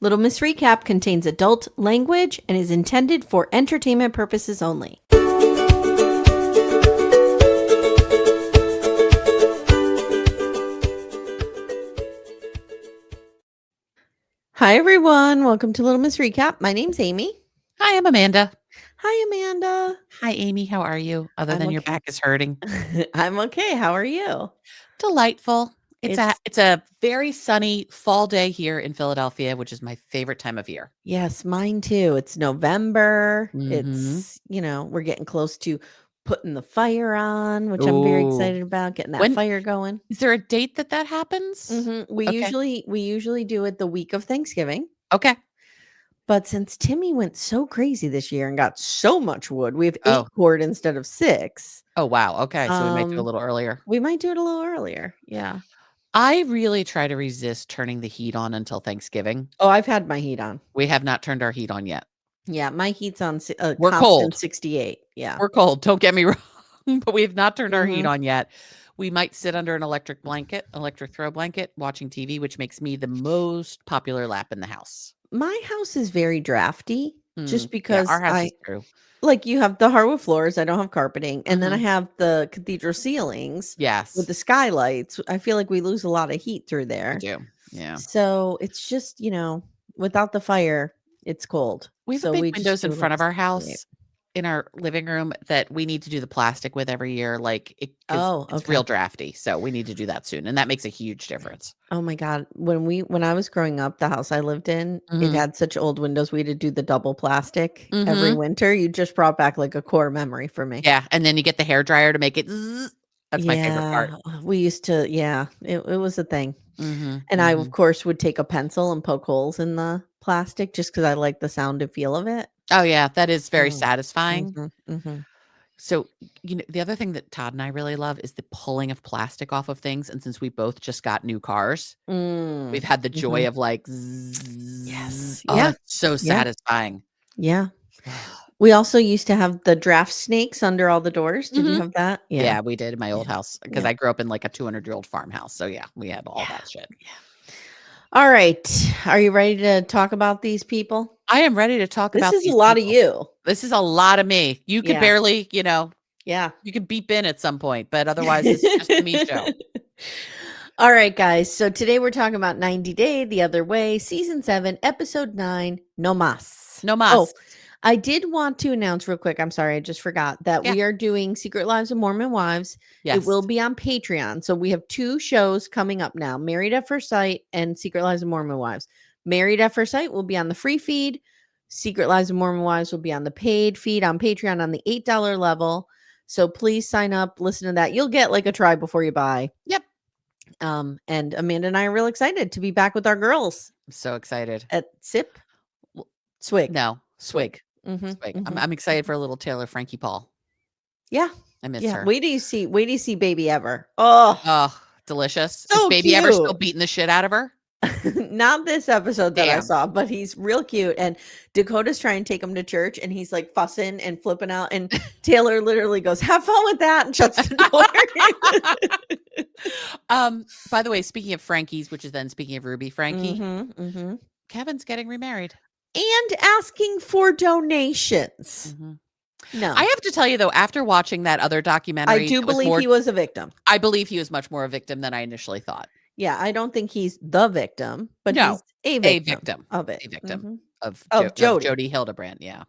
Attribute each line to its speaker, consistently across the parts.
Speaker 1: Little Miss Recap contains adult language and is intended for entertainment purposes only. Hi, everyone. Welcome to Little Miss Recap. My name's Amy.
Speaker 2: Hi, I'm Amanda.
Speaker 1: Hi, Amanda.
Speaker 2: Hi, Amy. How are you? Other
Speaker 1: I'm
Speaker 2: than your
Speaker 1: okay.
Speaker 2: back is hurting.
Speaker 1: I'm okay. How are you?
Speaker 2: Delightful. It's a very sunny fall day here in Philadelphia, which is my favorite time of year.
Speaker 1: Yes, mine too. It's November.
Speaker 2: Mhm.
Speaker 1: It's, we're getting close to putting the fire on, which I'm very
Speaker 2: Ooh.
Speaker 1: excited about, getting that
Speaker 2: When
Speaker 1: fire going.
Speaker 2: is there a date that happens?
Speaker 1: We
Speaker 2: Okay.
Speaker 1: usually do it the week of Thanksgiving.
Speaker 2: Okay.
Speaker 1: But since Timmy went so crazy this year and got so much wood, we have 8
Speaker 2: Oh.
Speaker 1: cord instead of 6.
Speaker 2: Oh, wow. Okay. So we might do a little earlier.
Speaker 1: We might do it a little earlier. Yeah.
Speaker 2: I really try to resist turning the heat on until Thanksgiving.
Speaker 1: Oh, I've had my heat on.
Speaker 2: We have not turned our heat on yet.
Speaker 1: Yeah, my heat's on
Speaker 2: We're
Speaker 1: constant
Speaker 2: cold.
Speaker 1: 68. Yeah.
Speaker 2: We're cold. Don't get me wrong, but we have not turned our heat
Speaker 1: Mhm.
Speaker 2: on yet. We might sit under an electric throw blanket, watching TV, which makes me the most popular lap in the house.
Speaker 1: My house is very drafty just
Speaker 2: Yeah,
Speaker 1: because
Speaker 2: our house is true.
Speaker 1: like you have the hardwood floors, I don't have carpeting, and then I
Speaker 2: Mhm.
Speaker 1: have the cathedral ceilings with
Speaker 2: Yes,
Speaker 1: the skylights. I feel like we lose a lot of heat through
Speaker 2: we
Speaker 1: there.
Speaker 2: do. Yeah.
Speaker 1: So it's just, without the fire, it's cold.
Speaker 2: We have
Speaker 1: So
Speaker 2: big
Speaker 1: we just
Speaker 2: windows in
Speaker 1: do like
Speaker 2: front
Speaker 1: a
Speaker 2: of our
Speaker 1: 68.
Speaker 2: house in our living room that we need to do the plastic with every year, like, because
Speaker 1: Oh,
Speaker 2: it's
Speaker 1: okay.
Speaker 2: real drafty, so we need to do that soon, and that makes a huge difference.
Speaker 1: Oh my God. When I was growing up, the house I lived in, it
Speaker 2: Mhm.
Speaker 1: had such old windows. We had to do the double plastic every
Speaker 2: Mhm.
Speaker 1: winter. You just brought back like a core memory for me.
Speaker 2: Yeah, and then you get the hairdryer to make it zzz. That's my favorite part.
Speaker 1: Yeah, we used to, yeah, it was a thing.
Speaker 2: Mhm,
Speaker 1: And I, of
Speaker 2: mhm.
Speaker 1: course, would take a pencil and poke holes in the plastic just because I like the sound and feel of it.
Speaker 2: Oh, yeah, that is very
Speaker 1: Mm.
Speaker 2: satisfying.
Speaker 1: Mhm, mhm.
Speaker 2: So, the other thing that Todd and I really love is the pulling of plastic off of things, and since we both just got new cars, we've had the joy
Speaker 1: Mhm.
Speaker 2: of, like, zzz.
Speaker 1: Yes.
Speaker 2: Oh,
Speaker 1: Yeah.
Speaker 2: it's so
Speaker 1: Yeah.
Speaker 2: satisfying.
Speaker 1: Yeah. We also used to have the draft snakes under all the doors. Did you
Speaker 2: Mhm.
Speaker 1: have that? Yeah.
Speaker 2: Yeah, we did in my old
Speaker 1: Yeah.
Speaker 2: house because
Speaker 1: Yeah.
Speaker 2: I grew up in, like, a 200-year-old farmhouse, so, yeah, we had all
Speaker 1: Yeah.
Speaker 2: that shit.
Speaker 1: Yeah. All right. Are you ready to talk about these people?
Speaker 2: I am ready to talk
Speaker 1: This
Speaker 2: about
Speaker 1: is a
Speaker 2: these
Speaker 1: lot of
Speaker 2: people.
Speaker 1: you.
Speaker 2: This is a lot of me. You could
Speaker 1: Yeah.
Speaker 2: barely,
Speaker 1: Yeah.
Speaker 2: you could beep in at some point, but otherwise, this is just a me show.
Speaker 1: All right, guys. So today we're talking about 90 Day the Other Way, Season 7, Episode 9, No Mas.
Speaker 2: No
Speaker 1: Oh,
Speaker 2: mas.
Speaker 1: I did want to announce real quick. I'm sorry, I just forgot that
Speaker 2: Yeah.
Speaker 1: we are doing Secret Lives of Mormon Wives. It
Speaker 2: Yes.
Speaker 1: will be on Patreon. So we have 2 shows coming up now, Married at First Sight and Secret Lives of Mormon Wives. Married at First Sight will be on the free feed. Secret Lives of Mormon Wives will be on the paid feed on Patreon on the $8 level. So please sign up, listen to that. You'll get like a try before you buy.
Speaker 2: Yep.
Speaker 1: And Amanda and I are real excited to be back with our girls
Speaker 2: I'm so excited.
Speaker 1: at Sip
Speaker 2: Well,
Speaker 1: Swig.
Speaker 2: no, Swig.
Speaker 1: Mhm,
Speaker 2: Swig.
Speaker 1: mhm.
Speaker 2: I'm excited for a little Taylor Frankie Paul.
Speaker 1: Yeah.
Speaker 2: I miss
Speaker 1: Yeah.
Speaker 2: her.
Speaker 1: Wait till you see Baby Ever. Oh,
Speaker 2: Oh, delicious. Is
Speaker 1: so
Speaker 2: baby ever still
Speaker 1: cute.
Speaker 2: beating the shit out of her?
Speaker 1: Not this episode that I
Speaker 2: Damn.
Speaker 1: saw, but he's real cute. And Dakota's trying to take him to church and he's like fussing and flipping out. And Taylor literally goes, "Have fun with that," and shuts the door.
Speaker 2: By the way, speaking of Frankies, which is then speaking of Ruby Frankie,
Speaker 1: Mhm.
Speaker 2: Kevin's getting remarried.
Speaker 1: And asking for donations.
Speaker 2: Mhm.
Speaker 1: No.
Speaker 2: I have to tell you though, after watching that other
Speaker 1: I
Speaker 2: documentary,
Speaker 1: do believe he was a victim.
Speaker 2: I believe he was much more a victim than I initially thought.
Speaker 1: Yeah, I don't think he's the victim, but
Speaker 2: No,
Speaker 1: he's a
Speaker 2: a
Speaker 1: victim
Speaker 2: victim,
Speaker 1: of it.
Speaker 2: a victim
Speaker 1: Mhm.
Speaker 2: of
Speaker 1: Of Jody.
Speaker 2: Jody Hildebrand, yeah,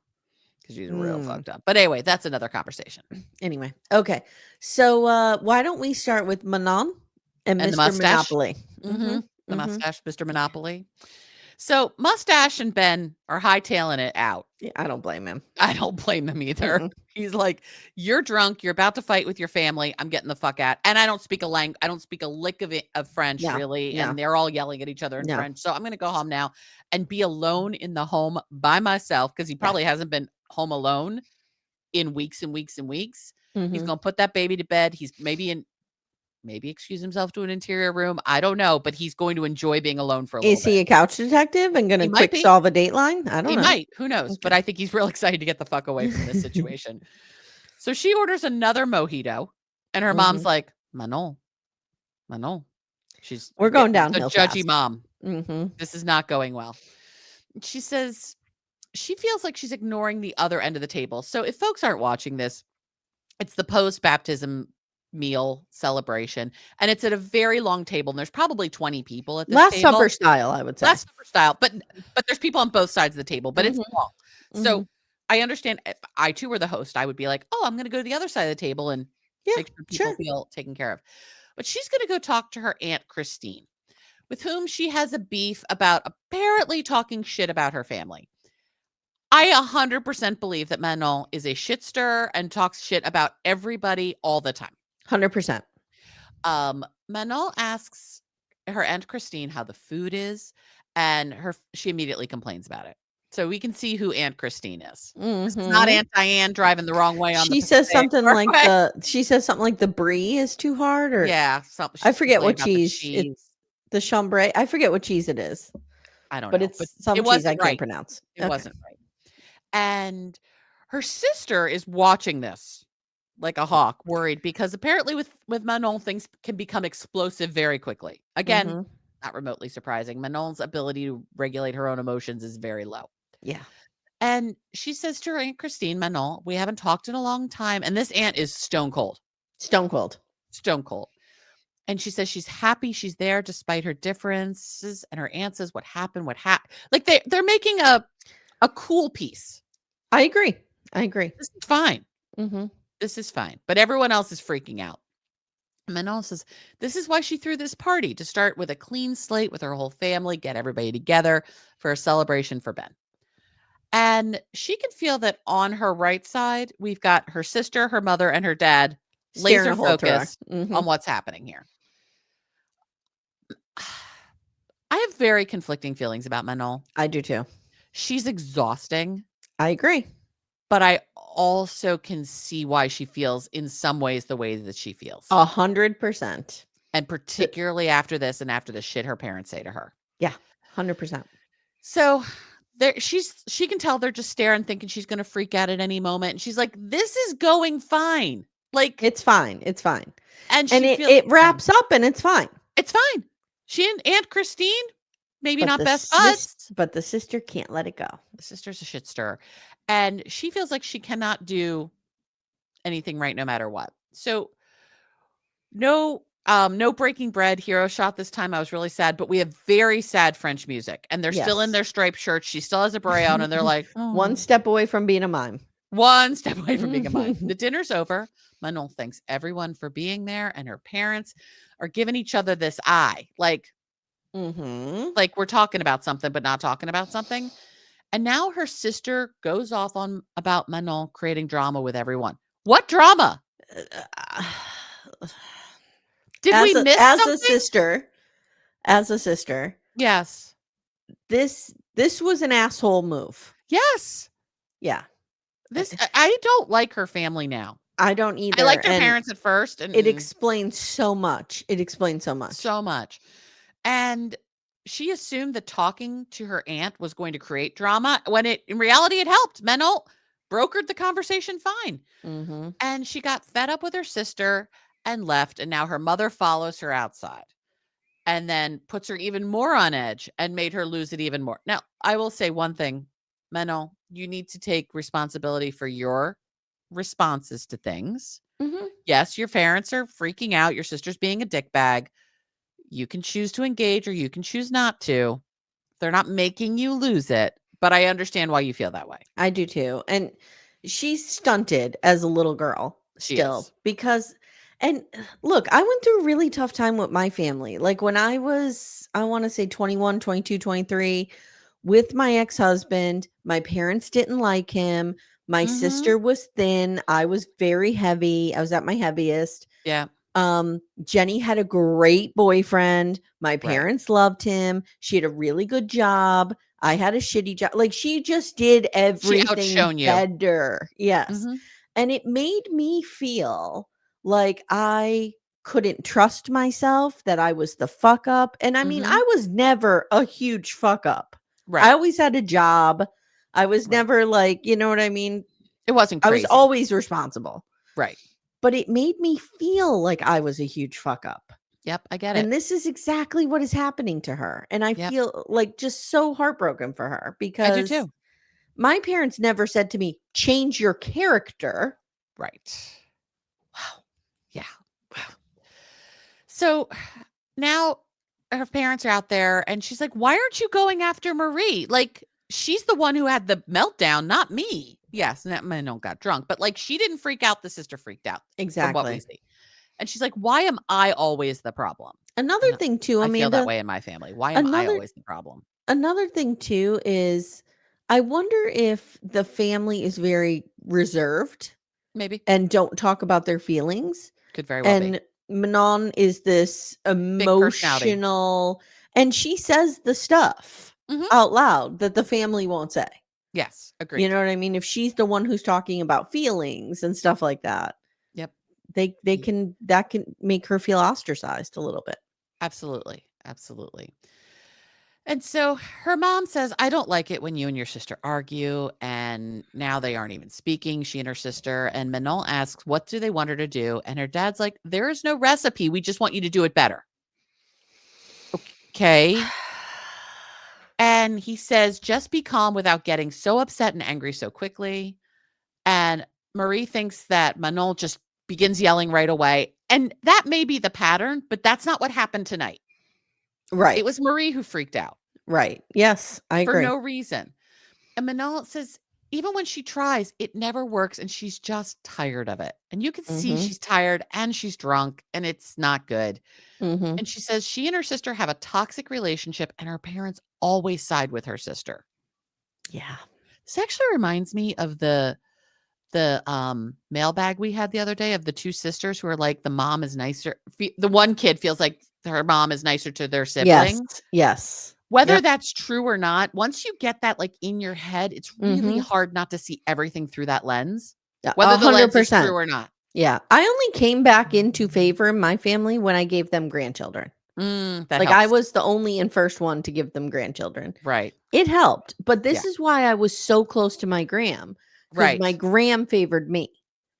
Speaker 2: because she's real
Speaker 1: Mm.
Speaker 2: fucked up. But anyway, that's another conversation.
Speaker 1: Anyway, okay. So why don't we start with Manon and
Speaker 2: And the
Speaker 1: Mr.
Speaker 2: mustache,
Speaker 1: Monopoly?
Speaker 2: the
Speaker 1: Mhm.
Speaker 2: mustache, Mr. Monopoly. So Mustache and Ben are hightailing it out.
Speaker 1: Yeah, I don't blame him.
Speaker 2: I don't blame him either.
Speaker 1: Mm-mm.
Speaker 2: He's like, "You're drunk. You're about to fight with your family. I'm getting the fuck out." And I don't speak I don't speak a lick of French
Speaker 1: Yeah,
Speaker 2: really.
Speaker 1: yeah,
Speaker 2: And they're all yelling at each other in
Speaker 1: yeah,
Speaker 2: French. So I'm going to go home now and be alone in the home by myself because he
Speaker 1: yeah.
Speaker 2: probably hasn't been home alone in weeks and weeks and weeks. He's
Speaker 1: Mhm.
Speaker 2: going to put that baby to bed. He's maybe excuse himself to an interior room. I don't know, but he's going to enjoy being alone for a little
Speaker 1: Is
Speaker 2: bit.
Speaker 1: he a couch detective and
Speaker 2: He
Speaker 1: gonna
Speaker 2: might
Speaker 1: quick
Speaker 2: be.
Speaker 1: solve a dateline? I don't
Speaker 2: He
Speaker 1: know.
Speaker 2: might. Who knows? But
Speaker 1: Okay.
Speaker 2: I think he's real excited to get the fuck away from this situation. So she orders another mojito, and her mom's
Speaker 1: Mhm.
Speaker 2: like, Manon, Manon. She's
Speaker 1: We're going
Speaker 2: getting the
Speaker 1: downhill
Speaker 2: judgy
Speaker 1: fast.
Speaker 2: mom.
Speaker 1: Mhm.
Speaker 2: This is not going well. she says she feels like she's ignoring the other end of the table. So if folks aren't watching this, it's the post-baptism meal celebration, and it's at a very long table, and there's probably 20 people at this
Speaker 1: Last Supper
Speaker 2: table.
Speaker 1: style, I would say.
Speaker 2: Last Supper style, but there's people on both sides of the table, but it's
Speaker 1: Mhm,
Speaker 2: long. So,
Speaker 1: mhm.
Speaker 2: I understand if I too were the host, I would be like, "Oh, I'm gonna go to the other side of the table and
Speaker 1: Yeah,
Speaker 2: make sure people
Speaker 1: sure.
Speaker 2: feel taken care of." But she's gonna go talk to her Aunt Christine, with whom she has a beef about apparently talking shit about her family. I 100% believe that Manon is a shit stirrer and talks shit about everybody all the time.
Speaker 1: 100%.
Speaker 2: Manon asks her Aunt Christine how the food is, and she immediately complains about it. So we can see who Aunt Christine is. This is not
Speaker 1: Mhm.
Speaker 2: Aunt Diane driving the wrong way on the
Speaker 1: She says
Speaker 2: Pacific
Speaker 1: something like
Speaker 2: Parkway.
Speaker 1: the brie is too hard, or
Speaker 2: Yeah,
Speaker 1: I
Speaker 2: she's
Speaker 1: forget
Speaker 2: complaining
Speaker 1: what
Speaker 2: about the
Speaker 1: cheese. It's
Speaker 2: cheese.
Speaker 1: the chambray. I forget what cheese it is,
Speaker 2: I don't
Speaker 1: but
Speaker 2: know, but
Speaker 1: it's some
Speaker 2: it
Speaker 1: cheese I
Speaker 2: wasn't
Speaker 1: can't
Speaker 2: right.
Speaker 1: pronounce.
Speaker 2: It
Speaker 1: Okay.
Speaker 2: wasn't right. And her sister is watching this like a hawk, worried because apparently with Manon, things can become explosive very quickly. Again,
Speaker 1: Mhm.
Speaker 2: not remotely surprising. Manon's ability to regulate her own emotions is very low.
Speaker 1: Yeah.
Speaker 2: And she says to her Aunt Christine, Manon, we haven't talked in a long time. And this aunt is stone cold,
Speaker 1: Stone cold.
Speaker 2: stone cold. And she says she's happy she's there despite her differences. And her aunt says, what happened? What happened? Like they're making a cool piece.
Speaker 1: I agree. I agree.
Speaker 2: This is fine.
Speaker 1: Mhm.
Speaker 2: This is fine. But everyone else is freaking out. Manon says, this is why she threw this party, to start with a clean slate with her whole family, get everybody together for a celebration for Ben. And she can feel that on her right side, we've got her sister, her mother, and her dad
Speaker 1: Staring
Speaker 2: laser
Speaker 1: a hole through her.
Speaker 2: focused on
Speaker 1: Mhm.
Speaker 2: what's happening here. I have very conflicting feelings about Manon.
Speaker 1: I do too.
Speaker 2: She's exhausting,
Speaker 1: I agree.
Speaker 2: but I also can see why she feels in some ways the way that she feels.
Speaker 1: 100%.
Speaker 2: And particularly after this and after the shit her parents say to her.
Speaker 1: Yeah. 100%.
Speaker 2: So she can tell they're just staring, thinking she's gonna freak out at any moment. And she's like, this is going fine. Like,
Speaker 1: It's fine. It's fine.
Speaker 2: and
Speaker 1: And
Speaker 2: she
Speaker 1: it
Speaker 2: feels
Speaker 1: it wraps up and it's fine.
Speaker 2: it's fine. She and Aunt Christine, maybe
Speaker 1: But
Speaker 2: not best buds.
Speaker 1: the sister can't let it go.
Speaker 2: The sister's a shit stirrer. And she feels like she cannot do anything right no matter what. So no breaking bread hero shot this time. I was really sad, but we have very sad French music, and they're still in
Speaker 1: Yes.
Speaker 2: their striped shirts. She still has a beret on, and they're like,
Speaker 1: One
Speaker 2: oh,
Speaker 1: step away from being a mime.
Speaker 2: one step away from being a mime. The dinner's over. Manon thanks everyone for being there, and her parents are giving each other this eye,
Speaker 1: Mhm.
Speaker 2: like we're talking about something, but not talking about something. And now her sister goes off on about Manon creating drama with everyone. What drama? Did we miss
Speaker 1: As a
Speaker 2: something?
Speaker 1: sister, as a sister,
Speaker 2: Yes.
Speaker 1: this was an asshole move.
Speaker 2: Yes.
Speaker 1: Yeah.
Speaker 2: I don't like her family now.
Speaker 1: I don't
Speaker 2: I
Speaker 1: either,
Speaker 2: liked her
Speaker 1: and
Speaker 2: parents at first,
Speaker 1: it
Speaker 2: and
Speaker 1: explains so much. It explains so much.
Speaker 2: so much. And she assumed that talking to her aunt was going to create drama when in reality it helped. Manon brokered the conversation fine.
Speaker 1: Mhm.
Speaker 2: And she got fed up with her sister and left, and now her mother follows her outside and then puts her even more on edge and made her lose it even more. Now, I will say one thing, Manon, you need to take responsibility for your responses to things.
Speaker 1: Mhm.
Speaker 2: Yes, your parents are freaking out, your sister's being a dickbag. You can choose to engage or you can choose not to. They're not making you lose it, but I understand why you feel that way.
Speaker 1: I do too. And she's stunted as a little girl
Speaker 2: She
Speaker 1: still
Speaker 2: is.
Speaker 1: because and look, I went through a really tough time with my family. Like when I was, I want to say 21, 22, 23, with my ex-husband, my parents didn't like him. My
Speaker 2: Mhm.
Speaker 1: sister was thin. I was very heavy. I was at my heaviest.
Speaker 2: Yeah,
Speaker 1: Jenny had a great boyfriend. My
Speaker 2: right.
Speaker 1: parents loved him. She had a really good job. I had a shitty job. Like she just did
Speaker 2: She
Speaker 1: everything
Speaker 2: outshone you.
Speaker 1: better. Yes.
Speaker 2: Mhm.
Speaker 1: And it made me feel like I couldn't trust myself, that I was the fuck up. And I mean,
Speaker 2: Mhm.
Speaker 1: I was never a huge fuck up. I
Speaker 2: Right.
Speaker 1: always had a job. I was
Speaker 2: Right.
Speaker 1: never like, you know what I mean?
Speaker 2: It wasn't
Speaker 1: I was
Speaker 2: crazy.
Speaker 1: always responsible.
Speaker 2: Right.
Speaker 1: But it made me feel like I was a huge fuck up.
Speaker 2: Yep. I get it.
Speaker 1: And this is exactly what is happening to her. And I
Speaker 2: Yep.
Speaker 1: feel like just so heartbroken for her
Speaker 2: I do
Speaker 1: because
Speaker 2: too.
Speaker 1: my parents never said to me, change your character.
Speaker 2: Right. Wow. Yeah. Wow. So now her parents are out there and she's like, why aren't you going after Marie? Like, she's the one who had the meltdown, not me. Yes, and that Manon got drunk, but like she didn't freak out. The sister freaked out from what we
Speaker 1: Exactly.
Speaker 2: see. And she's like, why am I always the problem?
Speaker 1: Another
Speaker 2: And
Speaker 1: thing too,
Speaker 2: I feel that
Speaker 1: Amanda,
Speaker 2: way in my family. Why am I
Speaker 1: another
Speaker 2: always the problem?
Speaker 1: another thing too is I wonder if the family is very reserved
Speaker 2: Maybe.
Speaker 1: and don't talk about their feelings.
Speaker 2: Could very well be.
Speaker 1: And Manon is this
Speaker 2: Big personality.
Speaker 1: emotional, and she says the stuff
Speaker 2: Mhm.
Speaker 1: out loud that the family won't say.
Speaker 2: Yes,
Speaker 1: You
Speaker 2: agreed.
Speaker 1: know what I mean? If she's the one who's talking about feelings and stuff like that,
Speaker 2: Yep.
Speaker 1: they
Speaker 2: Ye
Speaker 1: can that can make her feel ostracized a little bit.
Speaker 2: Absolutely, absolutely. And so her mom says, I don't like it when you and your sister argue. And now they aren't even speaking, she and her sister. And Manon asks, what do they want her to do? And her dad's like, there is no recipe. We just want you to do it better. Okay. And he says, just be calm without getting so upset and angry so quickly. And Marie thinks that Manon just begins yelling right away. And that may be the pattern, but that's not what happened tonight.
Speaker 1: Right.
Speaker 2: It was Marie who freaked out
Speaker 1: Right. Yes, I
Speaker 2: for
Speaker 1: agree.
Speaker 2: no reason. And Manon says, even when she tries, it never works. And she's just tired of it. And you can see
Speaker 1: Mhm.
Speaker 2: she's tired and she's drunk and it's not good.
Speaker 1: Mhm.
Speaker 2: And she says she and her sister have a toxic relationship and her parents always side with her sister.
Speaker 1: Yeah.
Speaker 2: This actually reminds me of the mailbag we had the other day of the two sisters who are like, the mom is nicer. The one kid feels like her mom is nicer to their
Speaker 1: Yes.
Speaker 2: siblings.
Speaker 1: Yes.
Speaker 2: Whether
Speaker 1: Yep.
Speaker 2: that's true or not, once you get that like in your head, it's really
Speaker 1: Mhm.
Speaker 2: hard not to see everything through that lens,
Speaker 1: Yeah,
Speaker 2: whether the lens is true
Speaker 1: 100%.
Speaker 2: or not.
Speaker 1: Yeah. I only came back into favor in my family when I gave them grandchildren.
Speaker 2: That
Speaker 1: Like, I
Speaker 2: helps.
Speaker 1: was the only and first one to give them grandchildren.
Speaker 2: Right.
Speaker 1: It helped, but
Speaker 2: Yeah.
Speaker 1: this is why I was so close to my gram, because my
Speaker 2: Right.
Speaker 1: gram favored me.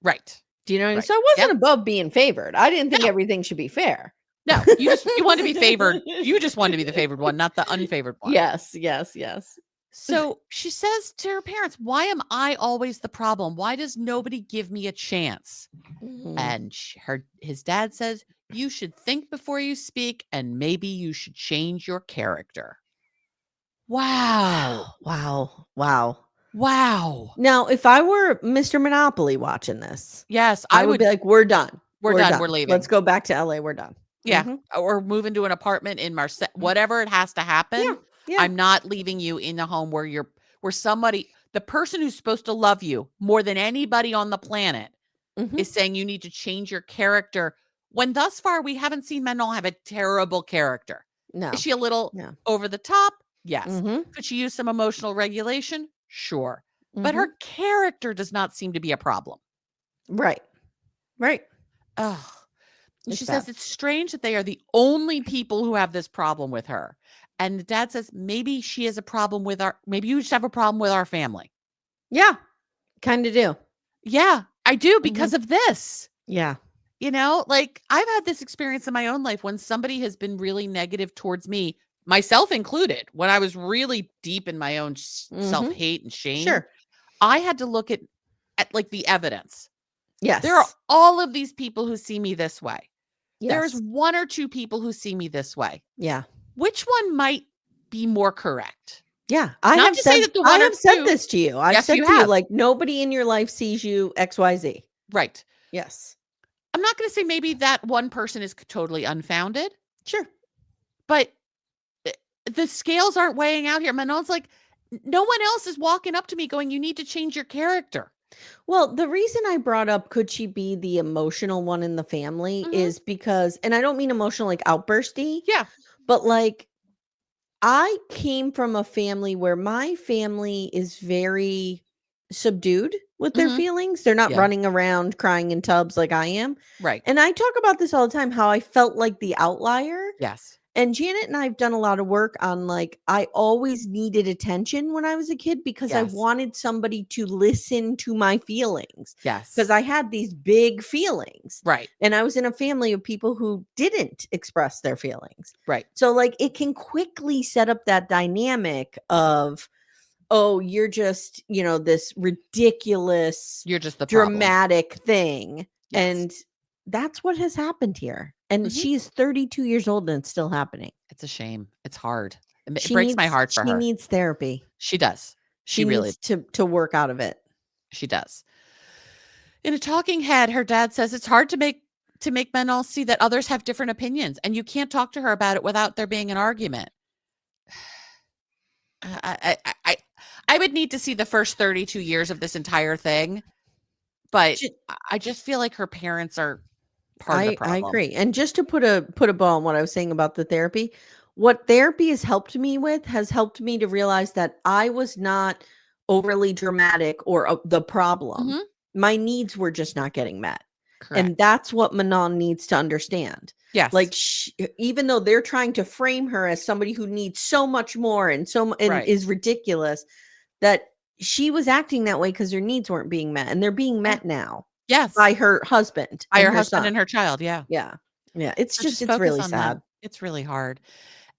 Speaker 2: Right.
Speaker 1: Do you know what I mean?
Speaker 2: Right.
Speaker 1: So I
Speaker 2: Yep.
Speaker 1: wasn't above being favored. I didn't think
Speaker 2: No.
Speaker 1: everything should be fair.
Speaker 2: No. You want to be favored. You just want to be the favored one, not the unfavored one.
Speaker 1: Yes, yes, yes.
Speaker 2: So she says to her parents, why am I always the problem? Why does nobody give me a chance?
Speaker 1: Mhm.
Speaker 2: And his dad says, you should think before you speak and maybe you should change your character. Wow.
Speaker 1: Wow. Wow.
Speaker 2: Wow.
Speaker 1: Now, if I were Mr. Monopoly watching this,
Speaker 2: Yes,
Speaker 1: I would be like, we're done.
Speaker 2: we're done. We're leaving.
Speaker 1: Let's go back to LA. We're done.
Speaker 2: Yeah.
Speaker 1: Mhm.
Speaker 2: Or move into an apartment in Marseille, whatever it has to happen.
Speaker 1: Yeah. Yeah.
Speaker 2: I'm not leaving you in a home where somebody, the person who's supposed to love you more than anybody on the planet
Speaker 1: Mhm.
Speaker 2: is saying you need to change your character when thus far we haven't seen Manon have a terrible character.
Speaker 1: No.
Speaker 2: Is she a little
Speaker 1: No.
Speaker 2: over the top? Yes.
Speaker 1: Mhm.
Speaker 2: Could she use some emotional regulation? Sure. But
Speaker 1: Mhm.
Speaker 2: her character does not seem to be a problem.
Speaker 1: Right. Right.
Speaker 2: Oh.
Speaker 1: It's
Speaker 2: She
Speaker 1: bad.
Speaker 2: says it's strange that they are the only people who have this problem with her. And the dad says maybe she has a problem with maybe you just have a problem with our family.
Speaker 1: Yeah. Kind of do.
Speaker 2: Yeah, I do because of this.
Speaker 1: Yeah.
Speaker 2: You know, like I've had this experience in my own life when somebody has been really negative towards me, myself included, when I was really deep in my own
Speaker 1: Mhm.
Speaker 2: self-hate and shame.
Speaker 1: Sure.
Speaker 2: I had to look at like the evidence.
Speaker 1: Yes.
Speaker 2: There are all of these people who see me this way. There's
Speaker 1: Yes.
Speaker 2: one or two people who see me this way.
Speaker 1: Yeah.
Speaker 2: Which one might be more correct?
Speaker 1: Yeah. I
Speaker 2: Not
Speaker 1: have
Speaker 2: to say
Speaker 1: said
Speaker 2: that the
Speaker 1: I
Speaker 2: one or
Speaker 1: have said
Speaker 2: two
Speaker 1: this to you. I've
Speaker 2: Yes,
Speaker 1: said
Speaker 2: you
Speaker 1: to you,
Speaker 2: have.
Speaker 1: like, nobody in your life sees you XYZ.
Speaker 2: Right.
Speaker 1: Yes.
Speaker 2: I'm not gonna say maybe that one person is totally unfounded,
Speaker 1: Sure.
Speaker 2: but the scales aren't weighing out here. Manon's like, no one else is walking up to me going, you need to change your character.
Speaker 1: Well, the reason I brought up could she be the emotional one in the family
Speaker 2: Mhm.
Speaker 1: is because, and I don't mean emotional like outbursty,
Speaker 2: Yeah.
Speaker 1: but like I came from a family where my family is very subdued with their
Speaker 2: Mhm.
Speaker 1: feelings. They're not
Speaker 2: Yeah.
Speaker 1: running around crying in tubs like I am.
Speaker 2: Right.
Speaker 1: And I talk about this all the time how I felt like the outlier.
Speaker 2: Yes.
Speaker 1: And Janet and I have done a lot of work on like, I always needed attention when I was a kid because I
Speaker 2: Yes.
Speaker 1: wanted somebody to listen to my feelings
Speaker 2: Yes.
Speaker 1: because I had these big feelings.
Speaker 2: Right.
Speaker 1: And I was in a family of people who didn't express their feelings.
Speaker 2: Right.
Speaker 1: So like it can quickly set up that dynamic of, oh, you're just, this ridiculous,
Speaker 2: You're just the problem.
Speaker 1: dramatic thing.
Speaker 2: Yes.
Speaker 1: And that's what has happened here. And
Speaker 2: Mhm.
Speaker 1: she's 32 years old and it's still happening.
Speaker 2: It's a shame. It's hard. It
Speaker 1: She
Speaker 2: breaks my
Speaker 1: needs
Speaker 2: heart for
Speaker 1: she
Speaker 2: her.
Speaker 1: needs therapy.
Speaker 2: She does.
Speaker 1: She
Speaker 2: really
Speaker 1: needs to work out of it.
Speaker 2: She does. In a talking head, her dad says it's hard to make Manon see that others have different opinions, and you can't talk to her about it without there being an argument. I would need to see the first 32 years of this entire thing, but I just feel like her parents are part of the problem.
Speaker 1: I agree. And just to put a bow on what I was saying about the therapy, what therapy has helped me to realize that I was not overly dramatic or the problem.
Speaker 2: Mhm.
Speaker 1: My needs were just not getting met.
Speaker 2: Correct.
Speaker 1: And that's what Manon needs to understand.
Speaker 2: Yes.
Speaker 1: Like even though they're trying to frame her as somebody who needs so much more and
Speaker 2: Right.
Speaker 1: is ridiculous, that she was acting that way because her needs weren't being met, and they're being met now.
Speaker 2: Yes.
Speaker 1: By her husband.
Speaker 2: By
Speaker 1: and
Speaker 2: her
Speaker 1: her
Speaker 2: husband
Speaker 1: son.
Speaker 2: and her child. Yeah.
Speaker 1: Yeah. Yeah. It's
Speaker 2: So
Speaker 1: just it's
Speaker 2: focus
Speaker 1: really
Speaker 2: on
Speaker 1: sad.
Speaker 2: them. It's really hard.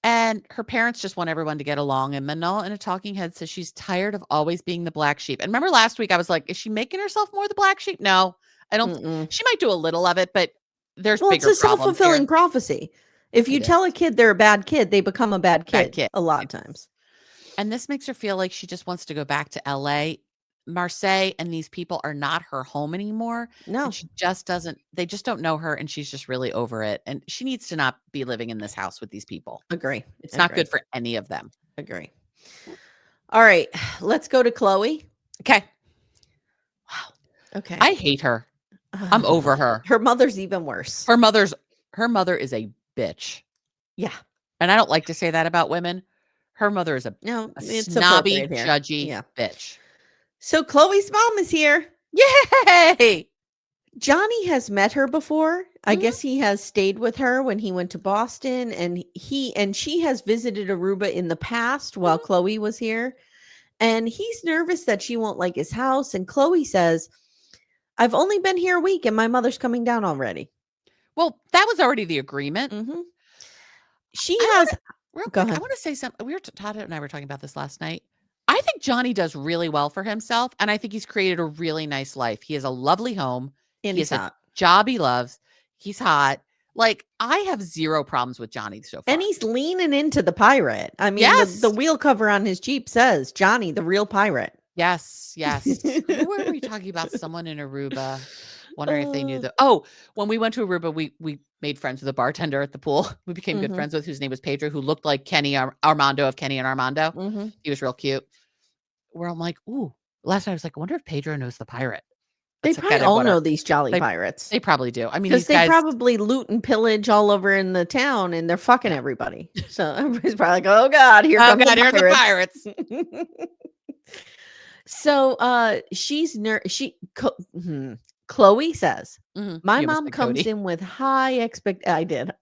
Speaker 2: And her parents just want everyone to get along. And Manon in a talking head says she's tired of always being the black sheep. And remember last week I was like, is she making herself more the black sheep? No, I don't.
Speaker 1: Mm-mm.
Speaker 2: She might do a little of it, but there's
Speaker 1: Well,
Speaker 2: bigger
Speaker 1: it's a
Speaker 2: problems
Speaker 1: self-fulfilling
Speaker 2: here.
Speaker 1: prophecy. If you
Speaker 2: It
Speaker 1: tell
Speaker 2: is.
Speaker 1: a kid they're a bad kid, they become a bad kid,
Speaker 2: kid.
Speaker 1: a lot of times.
Speaker 2: And this makes her feel like she just wants to go back to LA. Marseille and these people are not her home anymore.
Speaker 1: No.
Speaker 2: And she just doesn't, they just don't know her, and she's just really over it. And she needs to not be living in this house with these people.
Speaker 1: Agree.
Speaker 2: It's not good for any of them.
Speaker 1: Agree. All right. Let's go to Chloe.
Speaker 2: Okay.
Speaker 1: Wow. Okay.
Speaker 2: I hate her. I'm over her.
Speaker 1: Her mother's even worse.
Speaker 2: Her mother is a bitch.
Speaker 1: Yeah.
Speaker 2: And I don't like to say that about women. Her mother is a
Speaker 1: it's
Speaker 2: snobby,
Speaker 1: appropriate here.
Speaker 2: judgy bitch.
Speaker 1: So Chloe's mom is here.
Speaker 2: Yay!
Speaker 1: Johnny has met her before. I guess he has stayed with her when he went to Boston, and she has visited Aruba in the past while Chloe was here. And he's nervous that she won't like his house. And Chloe says, I've only been here a week and my mother's coming down already.
Speaker 2: Well, that was already the agreement.
Speaker 1: Mm-hmm. Go ahead.
Speaker 2: I want to say something. Todd and I were talking about this last night. I think Johnny does really well for himself, and I think he's created a really nice life. He has a lovely home.
Speaker 1: And
Speaker 2: he
Speaker 1: he's
Speaker 2: has
Speaker 1: hot.
Speaker 2: a job he loves. He's hot. Like, I have zero problems with Johnny so far.
Speaker 1: And he's leaning into the pirate. I mean, the wheel cover on his Jeep says, Johnny, the real pirate.
Speaker 2: Yes, yes. Who were we talking about? Someone in Aruba. Wondering if they knew when we went to Aruba, we made friends with a bartender at the pool. We became good friends with, whose name was Pedro, who looked like Kenny Armando of Kenny and Armando.
Speaker 1: Mm-hmm.
Speaker 2: He was real cute. Where I'm like, ooh, last night I was like, I wonder if Pedro knows the pirate.
Speaker 1: They probably all know these jolly pirates.
Speaker 2: They probably do. I mean,
Speaker 1: because they probably loot and pillage all over in the town, and they're fucking everybody. So everybody's probably like, "Oh God, here come the pirates." So, Chloe says, "My mom comes in with high expectations.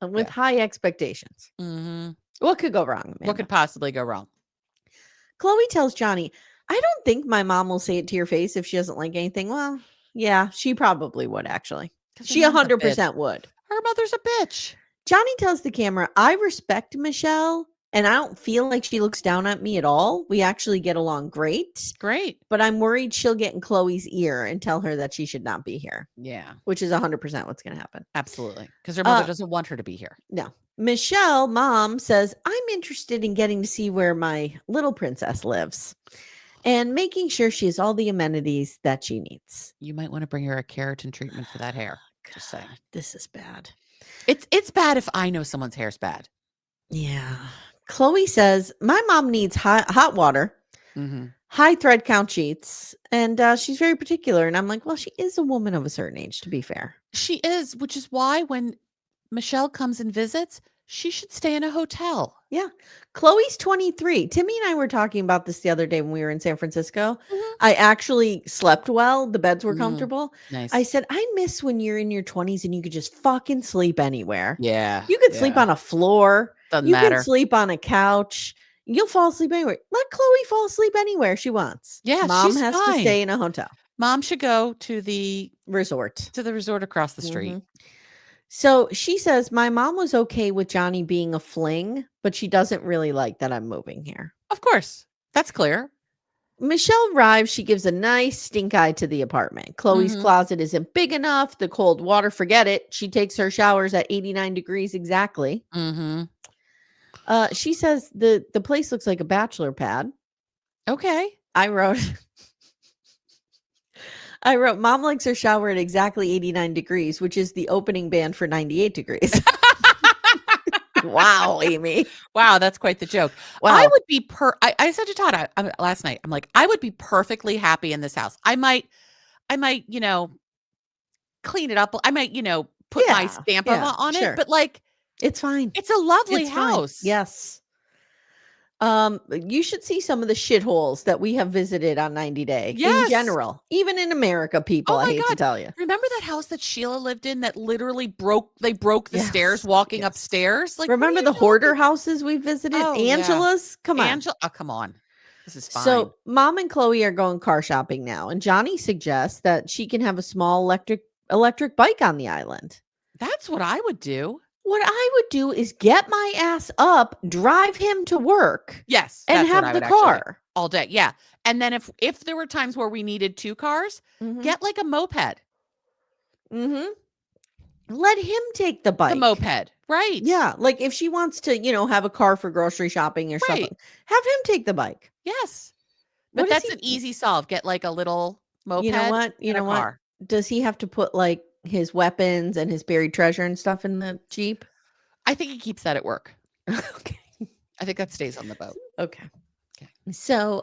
Speaker 2: Mm-hmm.
Speaker 1: What could go wrong? Amanda?
Speaker 2: What could possibly go wrong?"
Speaker 1: Chloe tells Johnny, I don't think my mom will say it to your face if she doesn't like anything. Well, yeah, she probably would, actually. She 100% would.
Speaker 2: Her mother's a bitch.
Speaker 1: Johnny tells the camera, I respect Michelle, and I don't feel like she looks down at me at all. We actually get along great.
Speaker 2: Great.
Speaker 1: But I'm worried she'll get in Chloe's ear and tell her that she should not be here.
Speaker 2: Yeah.
Speaker 1: Which is 100% what's going to happen.
Speaker 2: Absolutely. Because her mother doesn't want her to be here.
Speaker 1: No. Michelle, mom, says, I'm interested in getting to see where my little princess lives and making sure she has all the amenities that she needs.
Speaker 2: You might want to bring her a keratin treatment for that hair. Just saying.
Speaker 1: This is bad.
Speaker 2: It's bad if I know someone's hair's bad.
Speaker 1: Yeah. Chloe says, my mom needs hot water, high thread count sheets, and she's very particular. And I'm like, well, she is a woman of a certain age, to be fair.
Speaker 2: She is, which is why when Michelle comes and visits, she should stay in a hotel.
Speaker 1: Yeah. Chloe's 23. Timmy and I were talking about this the other day when we were in San Francisco.
Speaker 2: Mhm.
Speaker 1: I actually slept well. The beds were
Speaker 2: Mm,
Speaker 1: comfortable. I
Speaker 2: nice.
Speaker 1: said, I miss when you're in your 20s and you could just fucking sleep anywhere.
Speaker 2: Yeah.
Speaker 1: You could sleep
Speaker 2: Yeah.
Speaker 1: on a floor.
Speaker 2: Doesn't
Speaker 1: You could
Speaker 2: matter.
Speaker 1: sleep on a couch. You'll fall asleep anywhere. Let Chloe fall asleep anywhere she wants.
Speaker 2: Yeah,
Speaker 1: Mom
Speaker 2: she's
Speaker 1: has to
Speaker 2: fine.
Speaker 1: stay in a hotel
Speaker 2: Mom should go to the
Speaker 1: resort.
Speaker 2: resort across the street.
Speaker 1: Mhm. So she says, my mom was okay with Johnny being a fling, but she doesn't really like that I'm moving here.
Speaker 2: Of course. That's clear.
Speaker 1: Michelle arrives. She gives a nice stink eye to the apartment. Chloe's
Speaker 2: Mhm.
Speaker 1: closet isn't big enough. The cold water, forget it. She takes her showers at 89 degrees exactly.
Speaker 2: Mhm.
Speaker 1: She says the place looks like a bachelor pad.
Speaker 2: Okay.
Speaker 1: I wrote, Mom likes her shower at exactly 89 degrees, which is the opening band for 98 degrees. Wow, Amy.
Speaker 2: Wow, that's quite the joke.
Speaker 1: Wow.
Speaker 2: I would be I said to Todd last night, I'm like, I would be perfectly happy in this house. I might, clean it up. I might, put my stamp on
Speaker 1: sure.
Speaker 2: it, but like,
Speaker 1: It's fine.
Speaker 2: it's a lovely
Speaker 1: It's fine.
Speaker 2: house.
Speaker 1: Yes. You should see some of the shitholes that we have visited on 90 Day in
Speaker 2: Yes.
Speaker 1: general, even in America, people.
Speaker 2: Oh
Speaker 1: I
Speaker 2: my
Speaker 1: hate to
Speaker 2: God.
Speaker 1: tell you.
Speaker 2: Remember that house that Sheila lived in that literally broke the
Speaker 1: Yes,
Speaker 2: stairs walking
Speaker 1: yes.
Speaker 2: upstairs? Like, what are
Speaker 1: Remember
Speaker 2: you
Speaker 1: the
Speaker 2: talking-
Speaker 1: hoarder houses we visited?
Speaker 2: Oh, yeah.
Speaker 1: Angela's? Come on.
Speaker 2: Oh, come on. This is fine.
Speaker 1: So Mom and Chloe are going car shopping now, and Johnny suggests that she can have a small electric bike on the island.
Speaker 2: That's what I would do.
Speaker 1: What I would do is get my ass up, drive him to work,
Speaker 2: Yes,
Speaker 1: and
Speaker 2: that's what I
Speaker 1: have the
Speaker 2: would actually do.
Speaker 1: car.
Speaker 2: All day. Yeah. And then if there were times where we needed 2 cars,
Speaker 1: Mhm.
Speaker 2: get like a moped.
Speaker 1: Mhm. Let him take the bike.
Speaker 2: The moped. Right.
Speaker 1: Yeah, like if she wants to, have a car for grocery shopping or
Speaker 2: Right.
Speaker 1: something, have him take the bike.
Speaker 2: Yes.
Speaker 1: What
Speaker 2: But
Speaker 1: does
Speaker 2: that's an easy solve. Get like a little moped.
Speaker 1: You know what? You
Speaker 2: and a
Speaker 1: know what?
Speaker 2: car.
Speaker 1: Does he have to put like his weapons and his buried treasure and stuff in the Jeep?
Speaker 2: I think he keeps that at work.
Speaker 1: Okay.
Speaker 2: I think that stays on the boat.
Speaker 1: Okay.
Speaker 2: Okay.
Speaker 1: So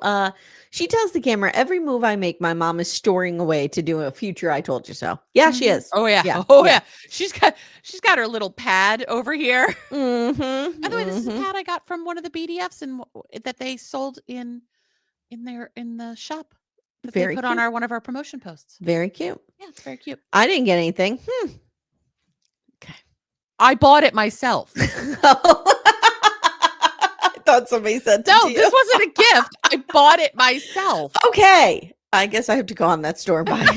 Speaker 1: she tells the camera, every move I make, my mom is storing away to do a future I told you so. Yeah, she is.
Speaker 2: Oh yeah.
Speaker 1: Yeah,
Speaker 2: Oh
Speaker 1: yeah.
Speaker 2: yeah. She's got her little pad over here.
Speaker 1: Mm-hmm.
Speaker 2: By the way, this is a pad I got from one of the BDFs and that they sold in the shop that
Speaker 1: Very
Speaker 2: they put on
Speaker 1: cute.
Speaker 2: one of our promotion posts.
Speaker 1: Very cute.
Speaker 2: Yeah, it's very cute.
Speaker 1: I didn't get anything. Okay.
Speaker 2: I bought it myself.
Speaker 1: I thought somebody said
Speaker 2: No,
Speaker 1: to you.
Speaker 2: this wasn't a gift. I bought it myself.
Speaker 1: Okay. I guess I have to go on that store and buy it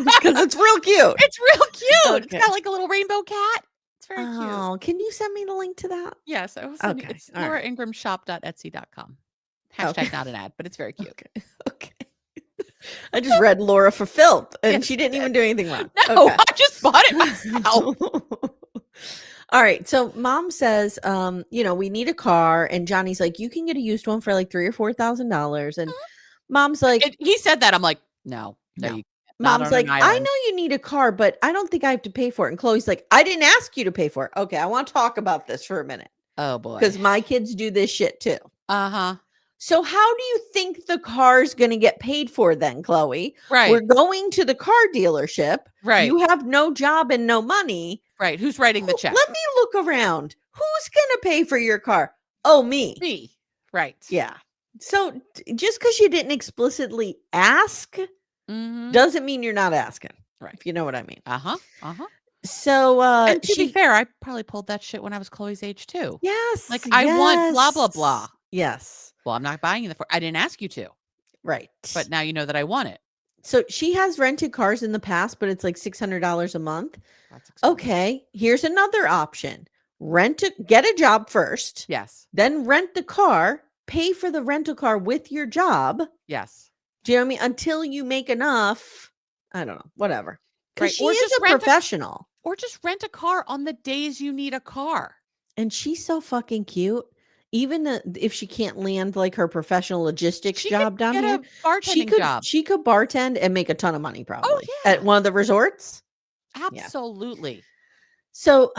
Speaker 1: because it's real cute.
Speaker 2: It's real cute.
Speaker 1: Okay.
Speaker 2: It's got like a little rainbow cat. It's very cute.
Speaker 1: Oh, can you send me the link to that?
Speaker 2: Yes, I will send you.
Speaker 1: Okay,
Speaker 2: It's
Speaker 1: all right.
Speaker 2: lauraingramshop.etsy.com. Hashtag not an ad, but it's very cute.
Speaker 1: Okay. I just read Laura fulfilled and
Speaker 2: Yes,
Speaker 1: she
Speaker 2: you
Speaker 1: didn't even do anything wrong.
Speaker 2: No,
Speaker 1: Okay.
Speaker 2: I just bought it myself.
Speaker 1: All right. So mom says, we need a car. And Johnny's like, you can get a used one for like $3,000 or $4,000. And mom's like,
Speaker 2: He said that. I'm like, no.
Speaker 1: No.
Speaker 2: You can't. Not
Speaker 1: mom's
Speaker 2: on
Speaker 1: like,
Speaker 2: an
Speaker 1: I
Speaker 2: island.
Speaker 1: know you need a car, but I don't think I have to pay for it. And Chloe's like, I didn't ask you to pay for it. Okay. I want to talk about this for a minute
Speaker 2: Oh boy.
Speaker 1: because my kids do this shit too.
Speaker 2: Uh-huh.
Speaker 1: So how do you think the car's going to get paid for then, Chloe?
Speaker 2: Right.
Speaker 1: We're going to the car dealership.
Speaker 2: Right.
Speaker 1: You have no job and no money.
Speaker 2: Right. Who's writing the check?
Speaker 1: Let me look around. Who's going to pay for your car? Oh, me.
Speaker 2: Me. Right.
Speaker 1: Yeah. So just because you didn't explicitly ask
Speaker 2: Mhm.
Speaker 1: doesn't mean you're not asking.
Speaker 2: Right.
Speaker 1: If you know what I mean.
Speaker 2: Uh-huh. Uh-huh.
Speaker 1: So
Speaker 2: And to be fair, I probably pulled that shit when I was Chloe's age too.
Speaker 1: Yes.
Speaker 2: Like, I want blah, blah, blah.
Speaker 1: Yes.
Speaker 2: Well, I'm not buying you I didn't ask you to.
Speaker 1: Right.
Speaker 2: But now you know that I want it.
Speaker 1: So she has rented cars in the past, but it's like $600 a month.
Speaker 2: That's expensive.
Speaker 1: Okay, here's another option. Get a job first.
Speaker 2: Yes.
Speaker 1: Then rent the car, pay for the rental car with your job.
Speaker 2: Yes.
Speaker 1: Do you know what I mean? Until you make enough, I don't know, whatever. Because
Speaker 2: Right.
Speaker 1: she
Speaker 2: Or
Speaker 1: is
Speaker 2: just
Speaker 1: a professional.
Speaker 2: Or just rent a car on the days you need a car.
Speaker 1: And she's so fucking cute. Even if she can't land like her professional logistics
Speaker 2: She
Speaker 1: job
Speaker 2: could
Speaker 1: down
Speaker 2: get
Speaker 1: here,
Speaker 2: a bartending job.
Speaker 1: she could bartend and make a ton of money probably
Speaker 2: yeah.
Speaker 1: at one of the resorts.
Speaker 2: Absolutely.
Speaker 1: So,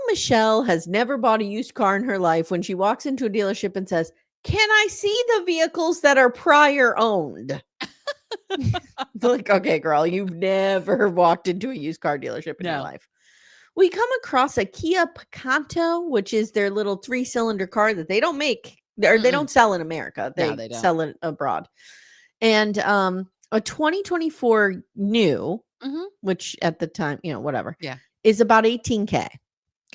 Speaker 1: Michelle has never bought a used car in her life when she walks into a dealership and says, "Can I see the vehicles that are prior owned?" Like, okay, girl, you've never walked into a used car dealership in your
Speaker 2: No.
Speaker 1: life. We come across a Kia Picanto, which is their little 3-cylinder car that they don't make, or they don't sell in America.
Speaker 2: No,
Speaker 1: They
Speaker 2: they don't.
Speaker 1: sell it abroad. And a 2024 new, which at the time, whatever, is about $18K.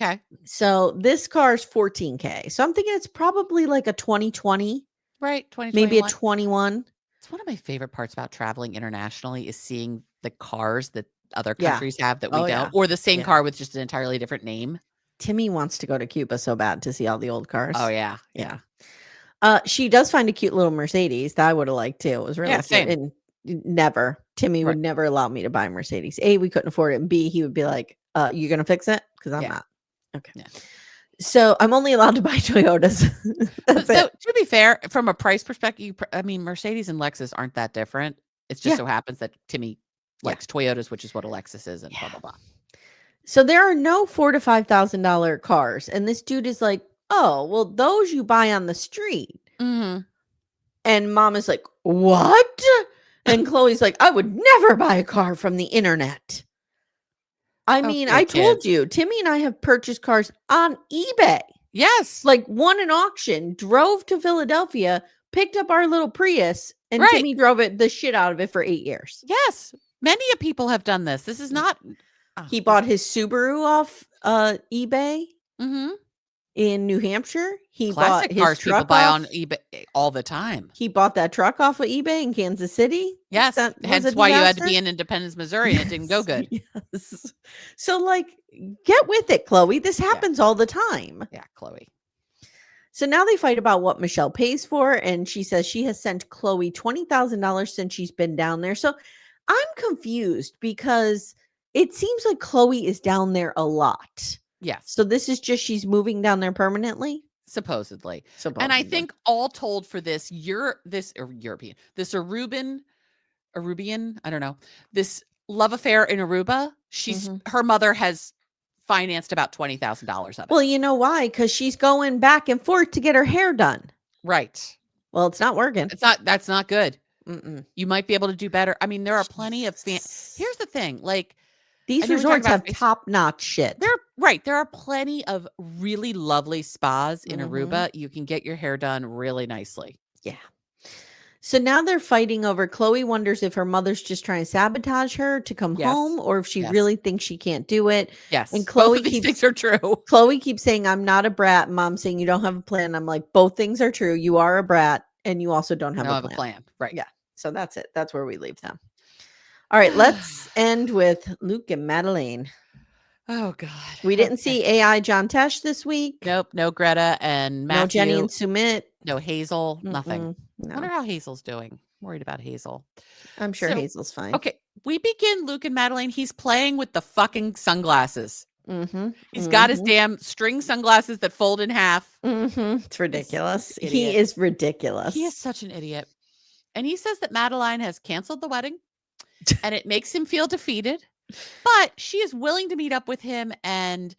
Speaker 2: Okay.
Speaker 1: So this car is $14K. So I'm thinking it's probably like a 2020,
Speaker 2: right? 2021.
Speaker 1: Maybe a 21.
Speaker 2: It's one of my favorite parts about traveling internationally is seeing the cars that other countries have that we don't, or the same car with just an entirely different name.
Speaker 1: Timmy wants to go to Cuba so bad to see all the old cars.
Speaker 2: Oh yeah.
Speaker 1: She does find a cute little Mercedes that I would have liked too. It was really cute.
Speaker 2: Same.
Speaker 1: And Timmy would never allow me to buy a Mercedes. A, we couldn't afford it, and B, he would be like, "You gonna fix it?" Because I'm not. Okay. Yeah. So I'm only allowed to buy Toyotas. That's it.
Speaker 2: To be fair, from a price perspective, I mean, Mercedes and Lexus aren't that different. It just so happens that Timmy likes Toyotas, which is what a Lexus is, and blah blah blah.
Speaker 1: So there are no $4,000 to $5,000 cars, and this dude is like, "Oh, well, those you buy on the street." And Mom is like, "What?" And Chloe's like, "I would never buy a car from the internet." I mean, I told you, Timmy and I have purchased cars on eBay.
Speaker 2: Yes.
Speaker 1: Like won an auction, drove to Philadelphia, picked up our little Prius, and Timmy drove the shit out of it for 8 years.
Speaker 2: Yes. Many people have done this. This is not.
Speaker 1: He bought his Subaru off eBay in New Hampshire. He
Speaker 2: Classic
Speaker 1: bought his
Speaker 2: cars
Speaker 1: truck
Speaker 2: people buy on eBay all the time.
Speaker 1: He bought that truck off of eBay in Kansas City.
Speaker 2: Yes. Hence why you had to be in Independence, Missouri, and it didn't go good.
Speaker 1: Yes. So, like, get with it, Chloe. This happens all the time.
Speaker 2: Yeah, Chloe.
Speaker 1: So now they fight about what Michelle pays for, and she says she has sent Chloe $20,000 since she's been down there. So I'm confused because it seems like Chloe is down there a lot.
Speaker 2: Yes.
Speaker 1: So this is just she's moving down there permanently?
Speaker 2: Supposedly. And I think all told for this Aruban, I don't know, this love affair in Aruba, her mother has financed about $20,000 of it.
Speaker 1: Well, you know why? Because she's going back and forth to get her hair done.
Speaker 2: Right.
Speaker 1: Well, it's not working.
Speaker 2: That's not good. You might be able to do better. I mean, there are plenty of here's the thing, like
Speaker 1: these resorts have top-notch shit.
Speaker 2: There are plenty of really lovely spas in Aruba. You can get your hair done really nicely.
Speaker 1: Yeah. So now they're fighting over. Chloe wonders if her mother's just trying to sabotage her to come home, or if she really thinks she can't do it.
Speaker 2: Yes.
Speaker 1: And Chloe
Speaker 2: both of these things are true.
Speaker 1: Chloe keeps saying, "I'm not a brat." Mom saying, "You don't have a plan." I'm like, both things are true. You are a brat, and you also don't have a plan.
Speaker 2: Right.
Speaker 1: Yeah. So that's it. That's where we leave them. All right. Let's end with Luke and Madeleine.
Speaker 2: Oh, God.
Speaker 1: We didn't see AI John Tesh this week.
Speaker 2: Nope. No Greta and Matthew.
Speaker 1: No Jenny and Sumit.
Speaker 2: No Hazel. Nothing.
Speaker 1: No.
Speaker 2: I wonder how Hazel's doing. Worried about Hazel.
Speaker 1: I'm sure Hazel's fine.
Speaker 2: Okay. We begin Luke and Madeleine. He's playing with the fucking sunglasses. He's got his damn string sunglasses that fold in half.
Speaker 1: It's ridiculous. He is ridiculous.
Speaker 2: He is such an idiot. And he says that Madeleine has canceled the wedding and it makes him feel defeated, but she is willing to meet up with him. And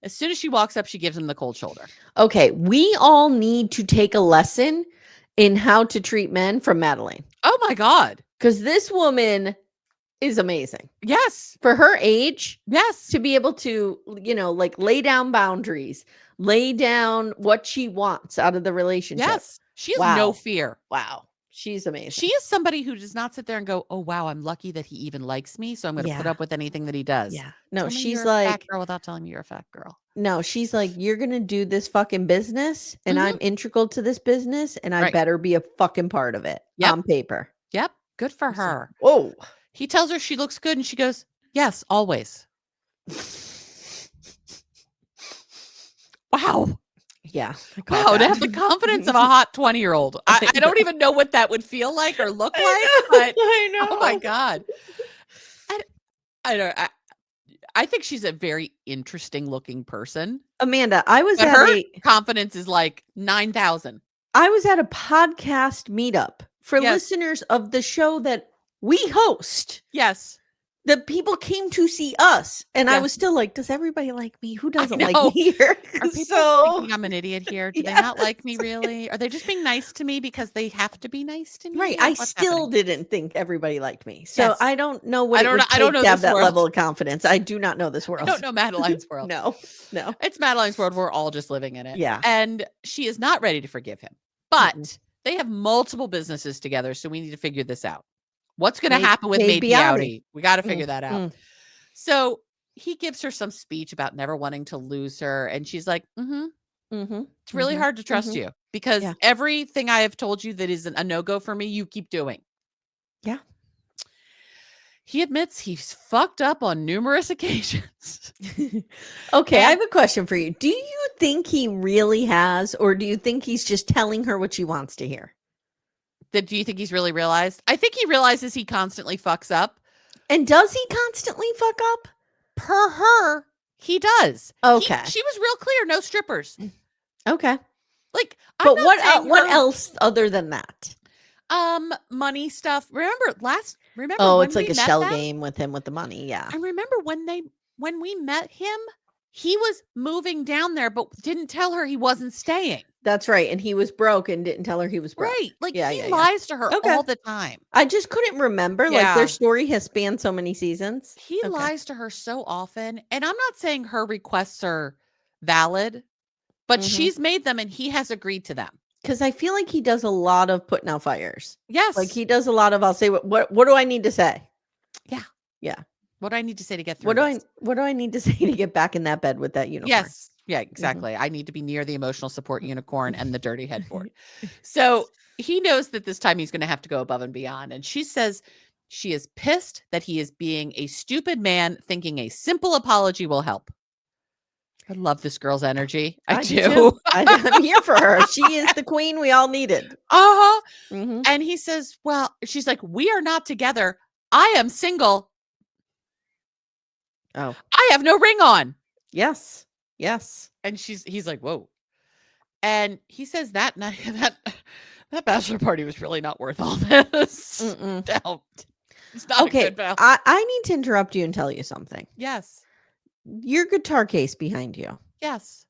Speaker 2: as soon as she walks up, she gives him the cold shoulder.
Speaker 1: Okay. We all need to take a lesson in how to treat men from Madeleine.
Speaker 2: Oh my God.
Speaker 1: Because this woman is amazing.
Speaker 2: Yes.
Speaker 1: For her age.
Speaker 2: Yes.
Speaker 1: To be able to, like lay down boundaries, lay down what she wants out of the relationship.
Speaker 2: Yes. She has no fear.
Speaker 1: Wow. She's amazing.
Speaker 2: She is somebody who does not sit there and go, "Oh, wow, I'm lucky that he even likes me, so I'm going to put up with anything that he does."
Speaker 1: Yeah. No, she's
Speaker 2: you're
Speaker 1: like
Speaker 2: a fat girl without telling me you're a fat girl.
Speaker 1: No, she's like, "You're going to do this fucking business and I'm integral to this business and I better be a fucking part of it on paper."
Speaker 2: Yep. Good for her.
Speaker 1: Whoa.
Speaker 2: He tells her she looks good and she goes, "Yes, always." Wow.
Speaker 1: Yeah.
Speaker 2: Wow, to have the confidence of a hot 20-year-old. I don't even know what that would feel like or look like, but
Speaker 1: I know.
Speaker 2: Oh my God. I think she's a very interesting looking person.
Speaker 1: Amanda, I was
Speaker 2: but
Speaker 1: at
Speaker 2: her confidence is like 9,000.
Speaker 1: I was at a podcast meetup for listeners of the show that we host.
Speaker 2: Yes.
Speaker 1: the people came to see us, and I
Speaker 2: Yeah.
Speaker 1: was still like, does everybody like me? Who doesn't like
Speaker 2: know.
Speaker 1: me here?
Speaker 2: Are people
Speaker 1: So
Speaker 2: thinking I'm an idiot here? Do they not like me really? Are they just being nice to me because they have to be nice to me?
Speaker 1: right,
Speaker 2: Or
Speaker 1: I
Speaker 2: what's
Speaker 1: still
Speaker 2: happening?
Speaker 1: didn't think everybody liked me. So
Speaker 2: Yes.
Speaker 1: I don't know what
Speaker 2: I
Speaker 1: it
Speaker 2: don't know.
Speaker 1: would
Speaker 2: I don't
Speaker 1: take
Speaker 2: know
Speaker 1: to have
Speaker 2: this
Speaker 1: that
Speaker 2: world.
Speaker 1: level of confidence. I do not know this
Speaker 2: I
Speaker 1: world.
Speaker 2: don't know Madeleine's world.
Speaker 1: No.
Speaker 2: It's Madeleine's world. We're all just living in it.
Speaker 1: Yeah.
Speaker 2: And she is not ready to forgive him.
Speaker 1: Mm-mm.
Speaker 2: But they have multiple businesses together, so we need to figure this out. What's going to
Speaker 1: Maid-
Speaker 2: happen with
Speaker 1: Maid
Speaker 2: Maid Beauty? We got to
Speaker 1: Mm,
Speaker 2: figure that out.
Speaker 1: mm,
Speaker 2: So he gives her some speech about never wanting to lose her. And she's like,
Speaker 1: mhm,
Speaker 2: it's really
Speaker 1: mhm,
Speaker 2: hard to trust
Speaker 1: mhm.
Speaker 2: you because
Speaker 1: Yeah.
Speaker 2: everything I have told you that is a no-go for me, you keep doing.
Speaker 1: Yeah.
Speaker 2: He admits he's fucked up on numerous occasions.
Speaker 1: Okay, I
Speaker 2: And-
Speaker 1: have a question for you. Do you think he really has, or do you think he's just telling her what she wants to hear?
Speaker 2: Do you think he's really realized? I think he realizes he constantly fucks up.
Speaker 1: And does he constantly fuck up?
Speaker 2: Per her, he does.
Speaker 1: Okay.
Speaker 2: She was real clear, no strippers.
Speaker 1: Okay.
Speaker 2: Like, I'm
Speaker 1: But
Speaker 2: not
Speaker 1: what
Speaker 2: saying
Speaker 1: what
Speaker 2: her-
Speaker 1: else other than that?
Speaker 2: money stuff. Remember
Speaker 1: Oh,
Speaker 2: when
Speaker 1: it's like
Speaker 2: we
Speaker 1: a
Speaker 2: met
Speaker 1: shell
Speaker 2: them?
Speaker 1: game with him with the money. Yeah.
Speaker 2: I remember when we met him, he was moving down there, but didn't tell her he wasn't staying.
Speaker 1: That's right. And he was broke and didn't tell her he was broke.
Speaker 2: Right. Like
Speaker 1: Yeah,
Speaker 2: he
Speaker 1: yeah, yeah.
Speaker 2: lies to her
Speaker 1: Okay.
Speaker 2: all the time.
Speaker 1: I just couldn't remember. Like
Speaker 2: Yeah.
Speaker 1: their story has spanned so many seasons.
Speaker 2: He
Speaker 1: Okay.
Speaker 2: lies to her so often. And I'm not saying her requests are valid, but
Speaker 1: Mhm.
Speaker 2: she's made them and he has agreed to them.
Speaker 1: Because I feel like he does a lot of putting out fires.
Speaker 2: Yes.
Speaker 1: Like he does a lot of I'll say what do I need to say?
Speaker 2: Yeah.
Speaker 1: Yeah.
Speaker 2: What do I need to say to get through
Speaker 1: What do I need to say to get back in that bed with that unicorn?
Speaker 2: Yes. Yeah, exactly. I need to be near the emotional support unicorn and the dirty headboard. So he knows that this time he's going to have to go above and beyond. And she says she is pissed that he is being a stupid man, thinking a simple apology will help. I love this girl's energy. I do.
Speaker 1: too. I'm here for her. She is the queen we all needed.
Speaker 2: Uh-huh.
Speaker 1: Mhm.
Speaker 2: And he says, well, she's like, we are not together. I am single.
Speaker 1: Oh,
Speaker 2: I have no ring on.
Speaker 1: yes. Yes.
Speaker 2: And he's like, whoa. And he says that night, that bachelor party was really not worth all this.
Speaker 1: Mm-mm.
Speaker 2: No, it's not a
Speaker 1: Okay.
Speaker 2: good bachelor.
Speaker 1: I need to interrupt you and tell you something.
Speaker 2: Yes.
Speaker 1: Your guitar case behind you.
Speaker 2: Yes.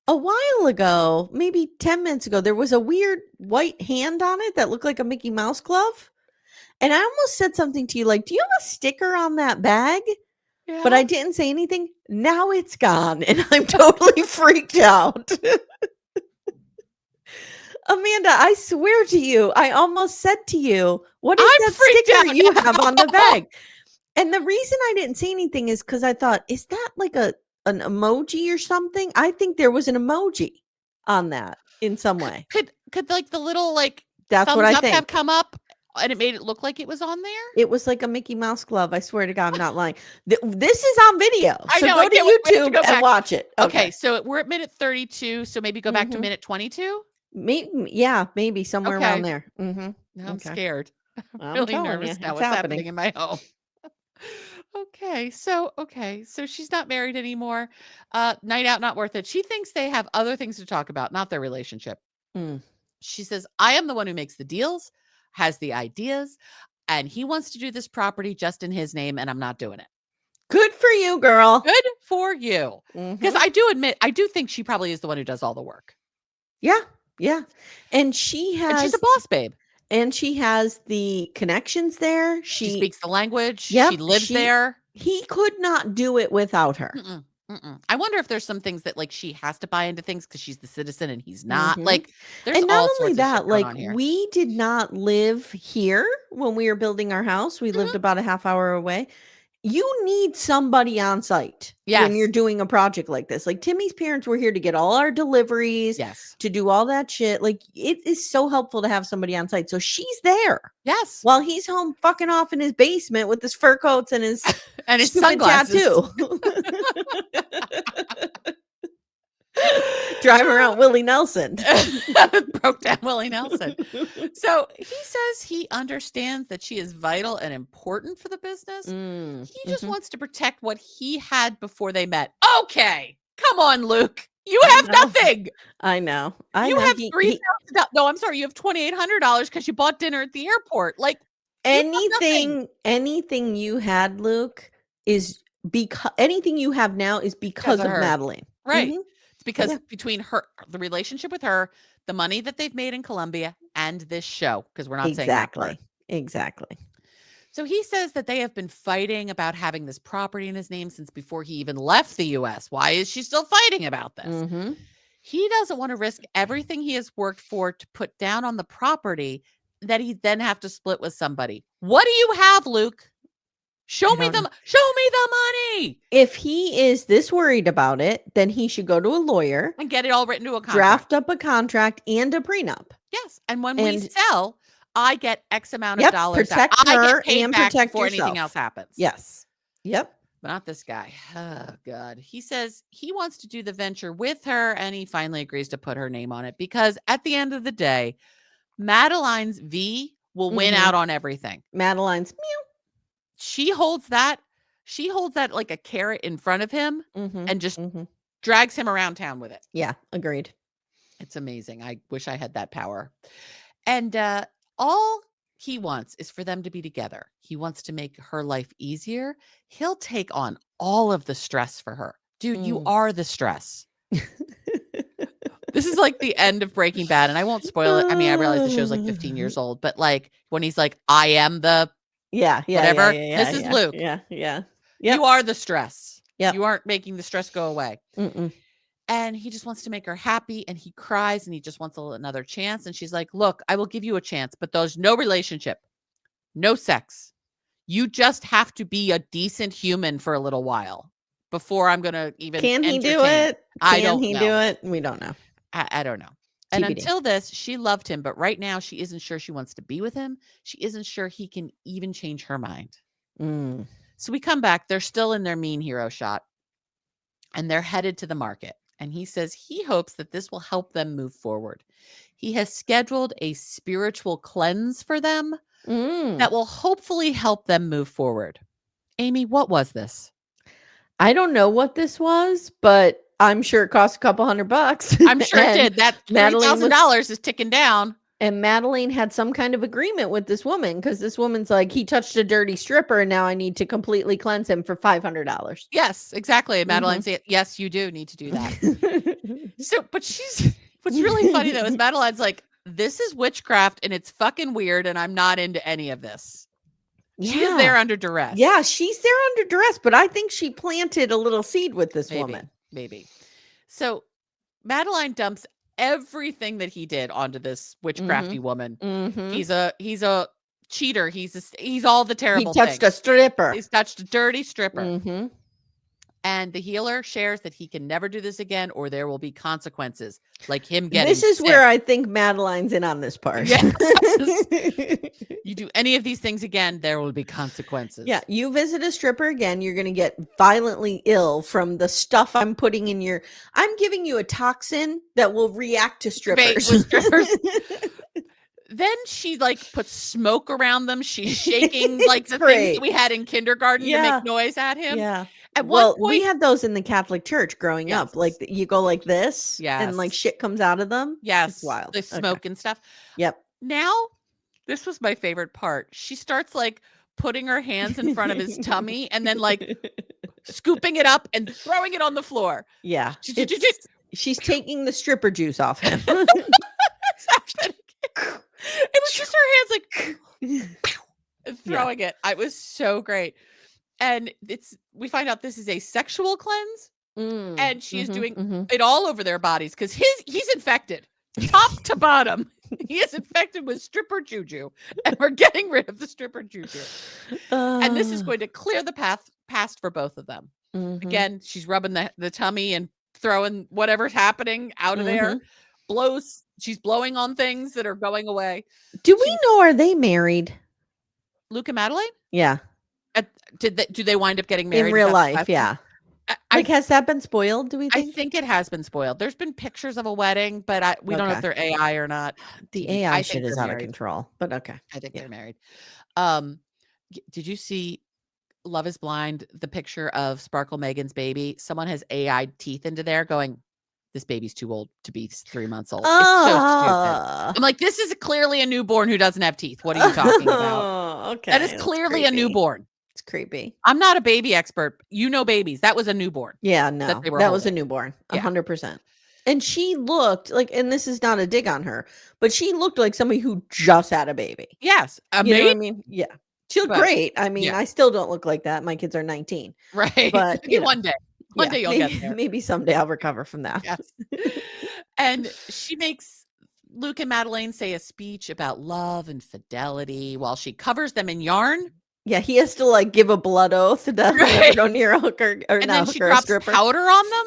Speaker 1: A while ago, maybe 10 minutes ago, there was a weird white hand on it that looked like a Mickey Mouse glove. And I almost said something to you like, do you have a sticker on that bag?
Speaker 2: Yeah.
Speaker 1: But I didn't say anything. Now it's gone. And I'm totally freaked out. Amanda, I swear to you, I almost said to you, what is
Speaker 2: I'm
Speaker 1: that
Speaker 2: freaked
Speaker 1: sticker
Speaker 2: out
Speaker 1: you
Speaker 2: now.
Speaker 1: have on the bag? And the reason I didn't say anything is because I thought, is that like an emoji or something? I think there was an emoji on that in some way.
Speaker 2: Could like the little like
Speaker 1: That's
Speaker 2: thumbs
Speaker 1: what I
Speaker 2: up have
Speaker 1: think.
Speaker 2: come up and it made it look like it was on there?
Speaker 1: It was like a Mickey Mouse glove. I swear to God, I'm not lying. This is on video.
Speaker 2: I
Speaker 1: So
Speaker 2: know, I
Speaker 1: go to
Speaker 2: can't wait to
Speaker 1: YouTube
Speaker 2: go
Speaker 1: and
Speaker 2: back.
Speaker 1: watch it.
Speaker 2: Okay, so we're at minute 32, so maybe go back to
Speaker 1: Mhm.
Speaker 2: minute 22.
Speaker 1: Maybe somewhere around there. Mm-hmm.
Speaker 2: Now I'm
Speaker 1: Okay.
Speaker 2: scared.
Speaker 1: I'm
Speaker 2: I'm really
Speaker 1: telling
Speaker 2: nervous
Speaker 1: you,
Speaker 2: now.
Speaker 1: it's
Speaker 2: What's
Speaker 1: happening.
Speaker 2: happening in my home? Okay, so she's not married anymore. Night out, not worth it. She thinks they have other things to talk about, not their relationship.
Speaker 1: Mm.
Speaker 2: She says, I am the one who makes the deals, has the ideas, and he wants to do this property just in his name, and I'm not doing it.
Speaker 1: Good for you, girl.
Speaker 2: Good for you. Because
Speaker 1: Mhm.
Speaker 2: I do admit, I do think she probably is the one who does all the work.
Speaker 1: Yeah. And she has
Speaker 2: And she's a boss babe.
Speaker 1: and she has the connections there.
Speaker 2: She speaks the language.
Speaker 1: Yep,
Speaker 2: She lives there.
Speaker 1: He could not do it without her.
Speaker 2: Mm-mm, mm-mm. I wonder if there's some things that like she has to buy into things because she's the citizen and he's not.
Speaker 1: Mhm.
Speaker 2: Like there's
Speaker 1: And not
Speaker 2: all
Speaker 1: only
Speaker 2: sorts of
Speaker 1: that,
Speaker 2: shit going
Speaker 1: like
Speaker 2: on here.
Speaker 1: we did not live here when we were building our house. We lived about a half hour away. You need somebody on site when you're
Speaker 2: Yes.
Speaker 1: doing a project like this. Like Timmy's parents were here to get all our deliveries,
Speaker 2: Yes.
Speaker 1: to do all that shit. Like it is so helpful to have somebody on site. So she's there
Speaker 2: Yes.
Speaker 1: while he's home fucking off in his basement with his fur coats and his
Speaker 2: And his
Speaker 1: stupid
Speaker 2: sunglasses.
Speaker 1: tattoo. Driving around Willie Nelson.
Speaker 2: Broke down Willie Nelson. So he says he understands that she is vital and important for the business. He just wants to protect what he had before they met. Okay. Come on, Luke. You have nothing.
Speaker 1: I know.
Speaker 2: You have $3,000. No, I'm sorry. You have $2,800 because you bought dinner at the airport. Like,
Speaker 1: anything you had, Luke, is because anything you have now is because of
Speaker 2: her.
Speaker 1: Madelein.
Speaker 2: Right.
Speaker 1: Mhm.
Speaker 2: It's because
Speaker 1: Yeah.
Speaker 2: between the relationship with her, the money that they've made in Colombia, and this show, because we're not saying that part.
Speaker 1: Exactly.
Speaker 2: So he says that they have been fighting about having this property in his name since before he even left the US. Why is she still fighting about this?
Speaker 1: Mhm.
Speaker 2: He doesn't want to risk everything he has worked for to put down on the property that he then have to split with somebody. What do you have, Luke? Show me the money.
Speaker 1: If he is this worried about it, then he should go to a lawyer
Speaker 2: And get it all written to a contract.
Speaker 1: Draft up a contract and a prenup.
Speaker 2: Yes. And when we sell, I get X amount of
Speaker 1: Yep,
Speaker 2: dollars.
Speaker 1: protect
Speaker 2: I
Speaker 1: her
Speaker 2: get paid
Speaker 1: and
Speaker 2: back
Speaker 1: protect
Speaker 2: before anything
Speaker 1: yourself.
Speaker 2: else happens.
Speaker 1: Yes. Yep.
Speaker 2: But not this guy. Oh, God. He says he wants to do the venture with her, and he finally agrees to put her name on it because at the end of the day, Madeleine's V will win out on everything.
Speaker 1: Madeleine's meow.
Speaker 2: She holds that like a carrot in front of him and just drags him around town with it.
Speaker 1: Yeah, agreed.
Speaker 2: It's amazing. I wish I had that power. And all he wants is for them to be together. He wants to make her life easier. He'll take on all of the stress for her. Dude, you are the stress. This is like the end of Breaking Bad, and I won't spoil it. I mean, I realize the show's like 15 years old, but like when he's like, I am the whatever. This is Luke.
Speaker 1: Yeah.
Speaker 2: You are the stress.
Speaker 1: Yep.
Speaker 2: You aren't making the stress go away.
Speaker 1: Mm-mm.
Speaker 2: And he just wants to make her happy, and he cries, and he just wants another chance. And she's like, look, I will give you a chance, but there's no relationship, no sex. You just have to be a decent human for a little while before I'm going to even
Speaker 1: Can he do it? Can he do it? We don't know.
Speaker 2: I don't know. And
Speaker 1: TBD.
Speaker 2: until this, she loved him, but right now she isn't sure she wants to be with him. She isn't sure he can even change her mind. So we come back. They're still in their mean hero shot, and they're headed to the market. And he says he hopes that this will help them move forward. He has scheduled a spiritual cleanse for them that will hopefully help them move forward. Amy, what was this?
Speaker 1: I don't know what this was, but I'm sure it cost a couple $100.
Speaker 2: I'm sure it did. That $3,000 is ticking down.
Speaker 1: And Madeleine had some kind of agreement with this woman because this woman's like, he touched a dirty stripper and now I need to completely cleanse him for $500.
Speaker 2: Yes, exactly. And Madeleine said, yes, you do need to do that. So, but what's really funny though is Madeleine's like, this is witchcraft and it's fucking weird and I'm not into any of this. She is there under duress.
Speaker 1: Yeah, she's there under duress, but I think she planted a little seed with this woman.
Speaker 2: Maybe. So Madeleine dumps everything that he did onto this witchcrafty woman. He's a cheater. He's all the terrible things.
Speaker 1: He touched a stripper.
Speaker 2: He's touched a dirty stripper. And the healer shares that he can never do this again or there will be consequences, like him getting
Speaker 1: This is
Speaker 2: sick.
Speaker 1: where I think Madeleine's in on this part.
Speaker 2: Yes. You do any of these things again, there will be consequences.
Speaker 1: Yeah, you visit a stripper again, you're going to get violently ill from the stuff I'm putting in your... I'm giving you a toxin that will react to strippers.
Speaker 2: Then she like puts smoke around them. She's shaking like the things that we had in kindergarten to make noise at him.
Speaker 1: Yeah.
Speaker 2: At one point,
Speaker 1: we had those in the Catholic Church growing up. Like you go like this and like shit comes out of them.
Speaker 2: Yes.
Speaker 1: It's wild.
Speaker 2: The smoke and stuff.
Speaker 1: Yep.
Speaker 2: Now, this was my favorite part. She starts like putting her hands in front of his tummy and then like scooping it up and throwing it on the floor.
Speaker 1: Yeah. She's taking the stripper juice off him.
Speaker 2: It was just her hands like throwing it. It was so great. And we find out this is a sexual cleanse. And she is doing it all over their bodies because he's infected top to bottom. He is infected with stripper juju, and we're getting rid of the stripper juju. And this is going to clear the past for both of them. Again, she's rubbing the tummy and throwing whatever's happening out of there. She's blowing on things that are going away.
Speaker 1: Do we know, are they married?
Speaker 2: Luke and Madeleine?
Speaker 1: Yeah.
Speaker 2: Do they wind up getting married
Speaker 1: in real life? Yeah. Has that been spoiled? Do we think?
Speaker 2: I think it has been spoiled. There's been pictures of a wedding, but we don't know if they're AI or not.
Speaker 1: The AI shit is out of control, but okay.
Speaker 2: I think they're married. Did you see Love is Blind, the picture of Sparkle Megan's baby? Someone has AI teeth into there going, this baby's too old to be 3 months old. It's so stupid. I'm like, this is clearly a newborn who doesn't have teeth. What are you talking about?
Speaker 1: Oh, okay.
Speaker 2: That is
Speaker 1: That's
Speaker 2: clearly a
Speaker 1: creepy.
Speaker 2: newborn.
Speaker 1: It's creepy.
Speaker 2: I'm not a baby expert. You know babies. That was a newborn
Speaker 1: Yeah,
Speaker 2: that
Speaker 1: no.
Speaker 2: they were
Speaker 1: That was a
Speaker 2: holding.
Speaker 1: newborn.
Speaker 2: Yeah.
Speaker 1: 100%. And she looked like, and this is not a dig on her, but she looked like somebody who just had a baby.
Speaker 2: Yes. A
Speaker 1: You know what I
Speaker 2: maid?
Speaker 1: mean? Yeah. She looked
Speaker 2: But
Speaker 1: great. I mean,
Speaker 2: yeah.
Speaker 1: I still don't look like that. My kids are 19.
Speaker 2: Right.
Speaker 1: But,
Speaker 2: Maybe one day. One
Speaker 1: yeah,
Speaker 2: day you'll get there.
Speaker 1: maybe someday I'll recover from that.
Speaker 2: Yes. And she makes Luke and Madeleine say a speech about love and fidelity while she covers them in yarn.
Speaker 1: Yeah, he has to like give a blood oath to never
Speaker 2: Right.
Speaker 1: go near a hooker or
Speaker 2: And
Speaker 1: not
Speaker 2: then
Speaker 1: a
Speaker 2: she
Speaker 1: hooker, a
Speaker 2: drops
Speaker 1: stripper.
Speaker 2: powder on them.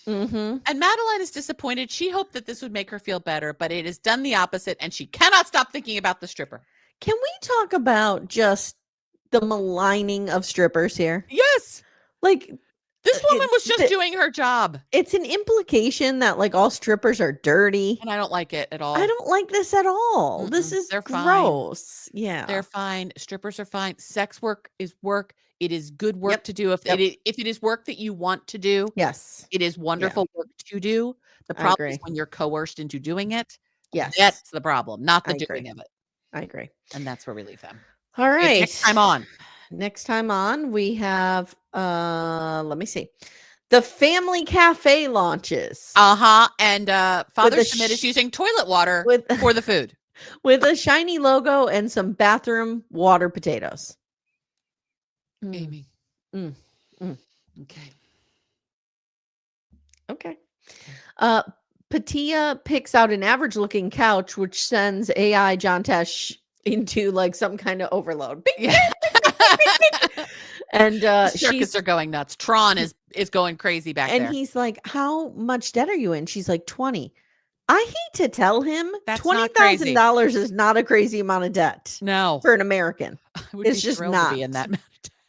Speaker 1: Mm-hmm.
Speaker 2: And Madeleine is disappointed. She hoped that this would make her feel better, but it has done the opposite, and she cannot stop thinking about the stripper.
Speaker 1: Can we talk about just the maligning of strippers here?
Speaker 2: Yes.
Speaker 1: Like,
Speaker 2: This woman was just doing her job.
Speaker 1: It's an implication that like all strippers are dirty.
Speaker 2: And I don't like it at all.
Speaker 1: I don't like this at all. This is
Speaker 2: They're fine.
Speaker 1: gross. Yeah.
Speaker 2: They're fine. Strippers are fine. Sex work is work. It is good work to do. If it is work that you want to do,
Speaker 1: yes,
Speaker 2: it is wonderful work to do. The
Speaker 1: I
Speaker 2: problem is
Speaker 1: agree.
Speaker 2: when you're coerced into doing it.
Speaker 1: Yes.
Speaker 2: That's the problem, not the
Speaker 1: I agree.
Speaker 2: doing of it.
Speaker 1: I agree.
Speaker 2: And that's where we leave them.
Speaker 1: All right.
Speaker 2: Next time on.
Speaker 1: Next time on, we have let me see. The Family Cafe launches.
Speaker 2: And Father Schmidt is using toilet water for the food.
Speaker 1: With a shiny logo and some bathroom water potatoes.
Speaker 2: Amy.
Speaker 1: Okay. Patia picks out an average looking couch, which sends AI John Tesh into like some kind of overload. And
Speaker 2: circus are going nuts. Tron is going crazy back there.
Speaker 1: And he's like, how much debt are you in? She's like, 20. I hate to tell him $20,000 is not a crazy amount of debt.
Speaker 2: No.
Speaker 1: For an American.
Speaker 2: It's just not. To be in that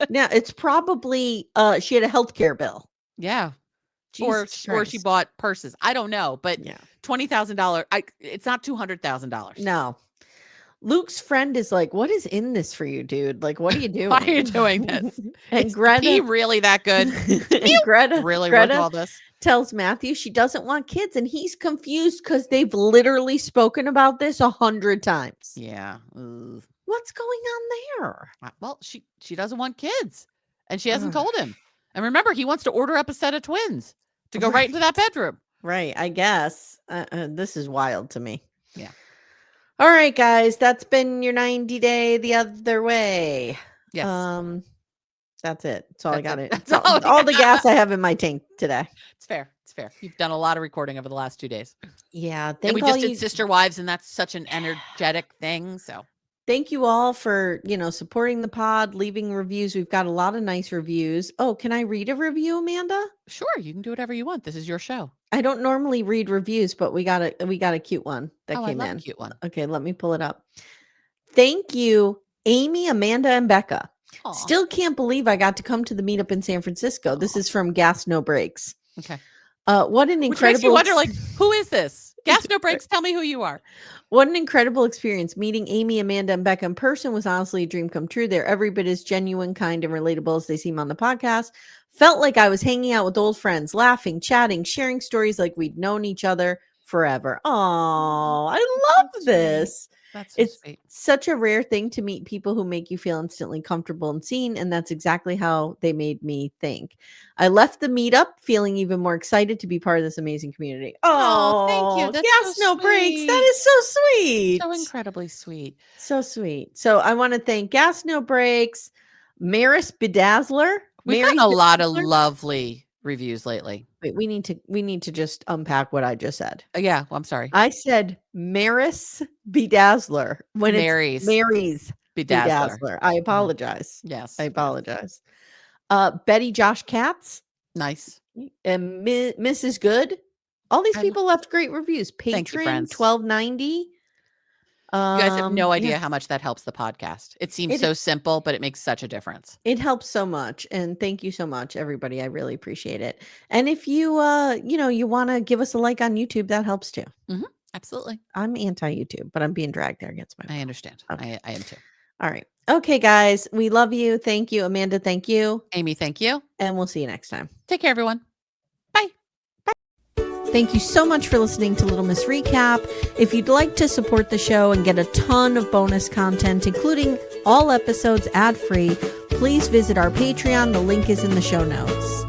Speaker 1: yeah, it's probably she had a healthcare bill.
Speaker 2: Yeah. Or she bought purses. I don't know, but $20,000. It's not $200,000.
Speaker 1: No. Luke's friend is like, what is in this for you, dude? Like, what are you doing?
Speaker 2: Why are you doing this?
Speaker 1: And Greta,
Speaker 2: he really that good?
Speaker 1: Greta
Speaker 2: really wrote all this?
Speaker 1: Tells Matthew she doesn't want kids, and he's confused because they've literally spoken about this 100 times.
Speaker 2: Yeah.
Speaker 1: What's going on there?
Speaker 2: Well, she doesn't want kids, and she hasn't told him. And remember, he wants to order up a set of twins to go right into that bedroom.
Speaker 1: Right. I guess this is wild to me.
Speaker 2: Yeah.
Speaker 1: All right, guys, that's been your 90-day the other way.
Speaker 2: Yes.
Speaker 1: That's it. That's all I got.
Speaker 2: That's
Speaker 1: all the gas I have in my tank today.
Speaker 2: It's fair. It's fair. You've done a lot of recording over the last 2 days.
Speaker 1: Yeah.
Speaker 2: And we just did Sister Wives, and that's such an energetic thing. So
Speaker 1: thank you all for, supporting the pod, leaving reviews. We've got a lot of nice reviews. Oh, can I read a review, Amanda?
Speaker 2: Sure. You can do whatever you want. This is your show.
Speaker 1: I don't normally read reviews, but we got a cute one that came in.
Speaker 2: A cute one.
Speaker 1: Okay, let me pull it up. Thank you, Amy, Amanda, and Becca. Aww. Still can't believe I got to come to the meetup in San Francisco. This is from Gas No Breaks.
Speaker 2: Okay.
Speaker 1: What an incredible.
Speaker 2: Which makes you wonder, like, who is this? Gas No Breaks. Tell me who you are.
Speaker 1: What an incredible experience. Meeting Amy, Amanda, and Becca in person was honestly a dream come true. They're every bit as genuine, kind, and relatable as they seem on the podcast. Felt like I was hanging out with old friends, laughing, chatting, sharing stories like we'd known each other forever. Oh, I love this.
Speaker 2: That's so sweet.
Speaker 1: Such a rare thing to meet people who make you feel instantly comfortable and seen, and that's exactly how they made me think. I left the meetup feeling even more excited to be part of this amazing community. Oh, thank you. That's no breaks. That is so sweet.
Speaker 2: So incredibly sweet.
Speaker 1: So sweet. So I want to thank Gas No Breaks, Maris Bedazzler.
Speaker 2: We've gotten a lot of lovely reviews lately.
Speaker 1: Wait, we need to just unpack what I just said.
Speaker 2: Yeah, well, I'm sorry.
Speaker 1: I said Maris Bedazzler when it's Mary's Bedazzler. I apologize.
Speaker 2: Yes.
Speaker 1: I apologize. Betty Josh Katz.
Speaker 2: Nice.
Speaker 1: And Mrs. Good. All these people left great reviews. Patron 1290.
Speaker 2: You guys have no idea how much that helps the podcast. It seems so simple, but it makes such a difference.
Speaker 1: It helps so much. And thank you so much, everybody. I really appreciate it. And if you, you want to give us a like on YouTube, that helps too.
Speaker 2: Mm-hmm. Absolutely.
Speaker 1: I'm anti-YouTube, but I'm being dragged there against my will.
Speaker 2: I understand. Okay. I am too.
Speaker 1: All right. Okay, guys. We love you. Thank you. Amanda, thank you.
Speaker 2: Amy, thank you.
Speaker 1: And we'll see you next time.
Speaker 2: Take care, everyone. Bye.
Speaker 1: Bye. Thank you so much for listening to Little Miss Recap. If you'd like to support the show and get a ton of bonus content, including all episodes ad-free, please visit our Patreon. The link is in the show notes.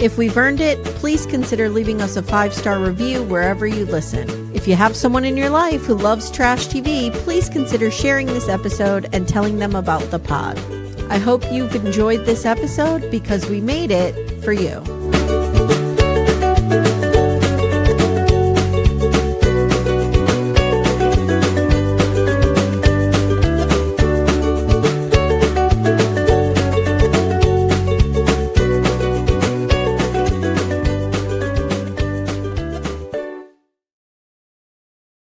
Speaker 1: If we've earned it, please consider leaving us a 5-star review wherever you listen. If you have someone in your life who loves trash TV, please consider sharing this episode and telling them about the pod. I hope you've enjoyed this episode because we made it for you.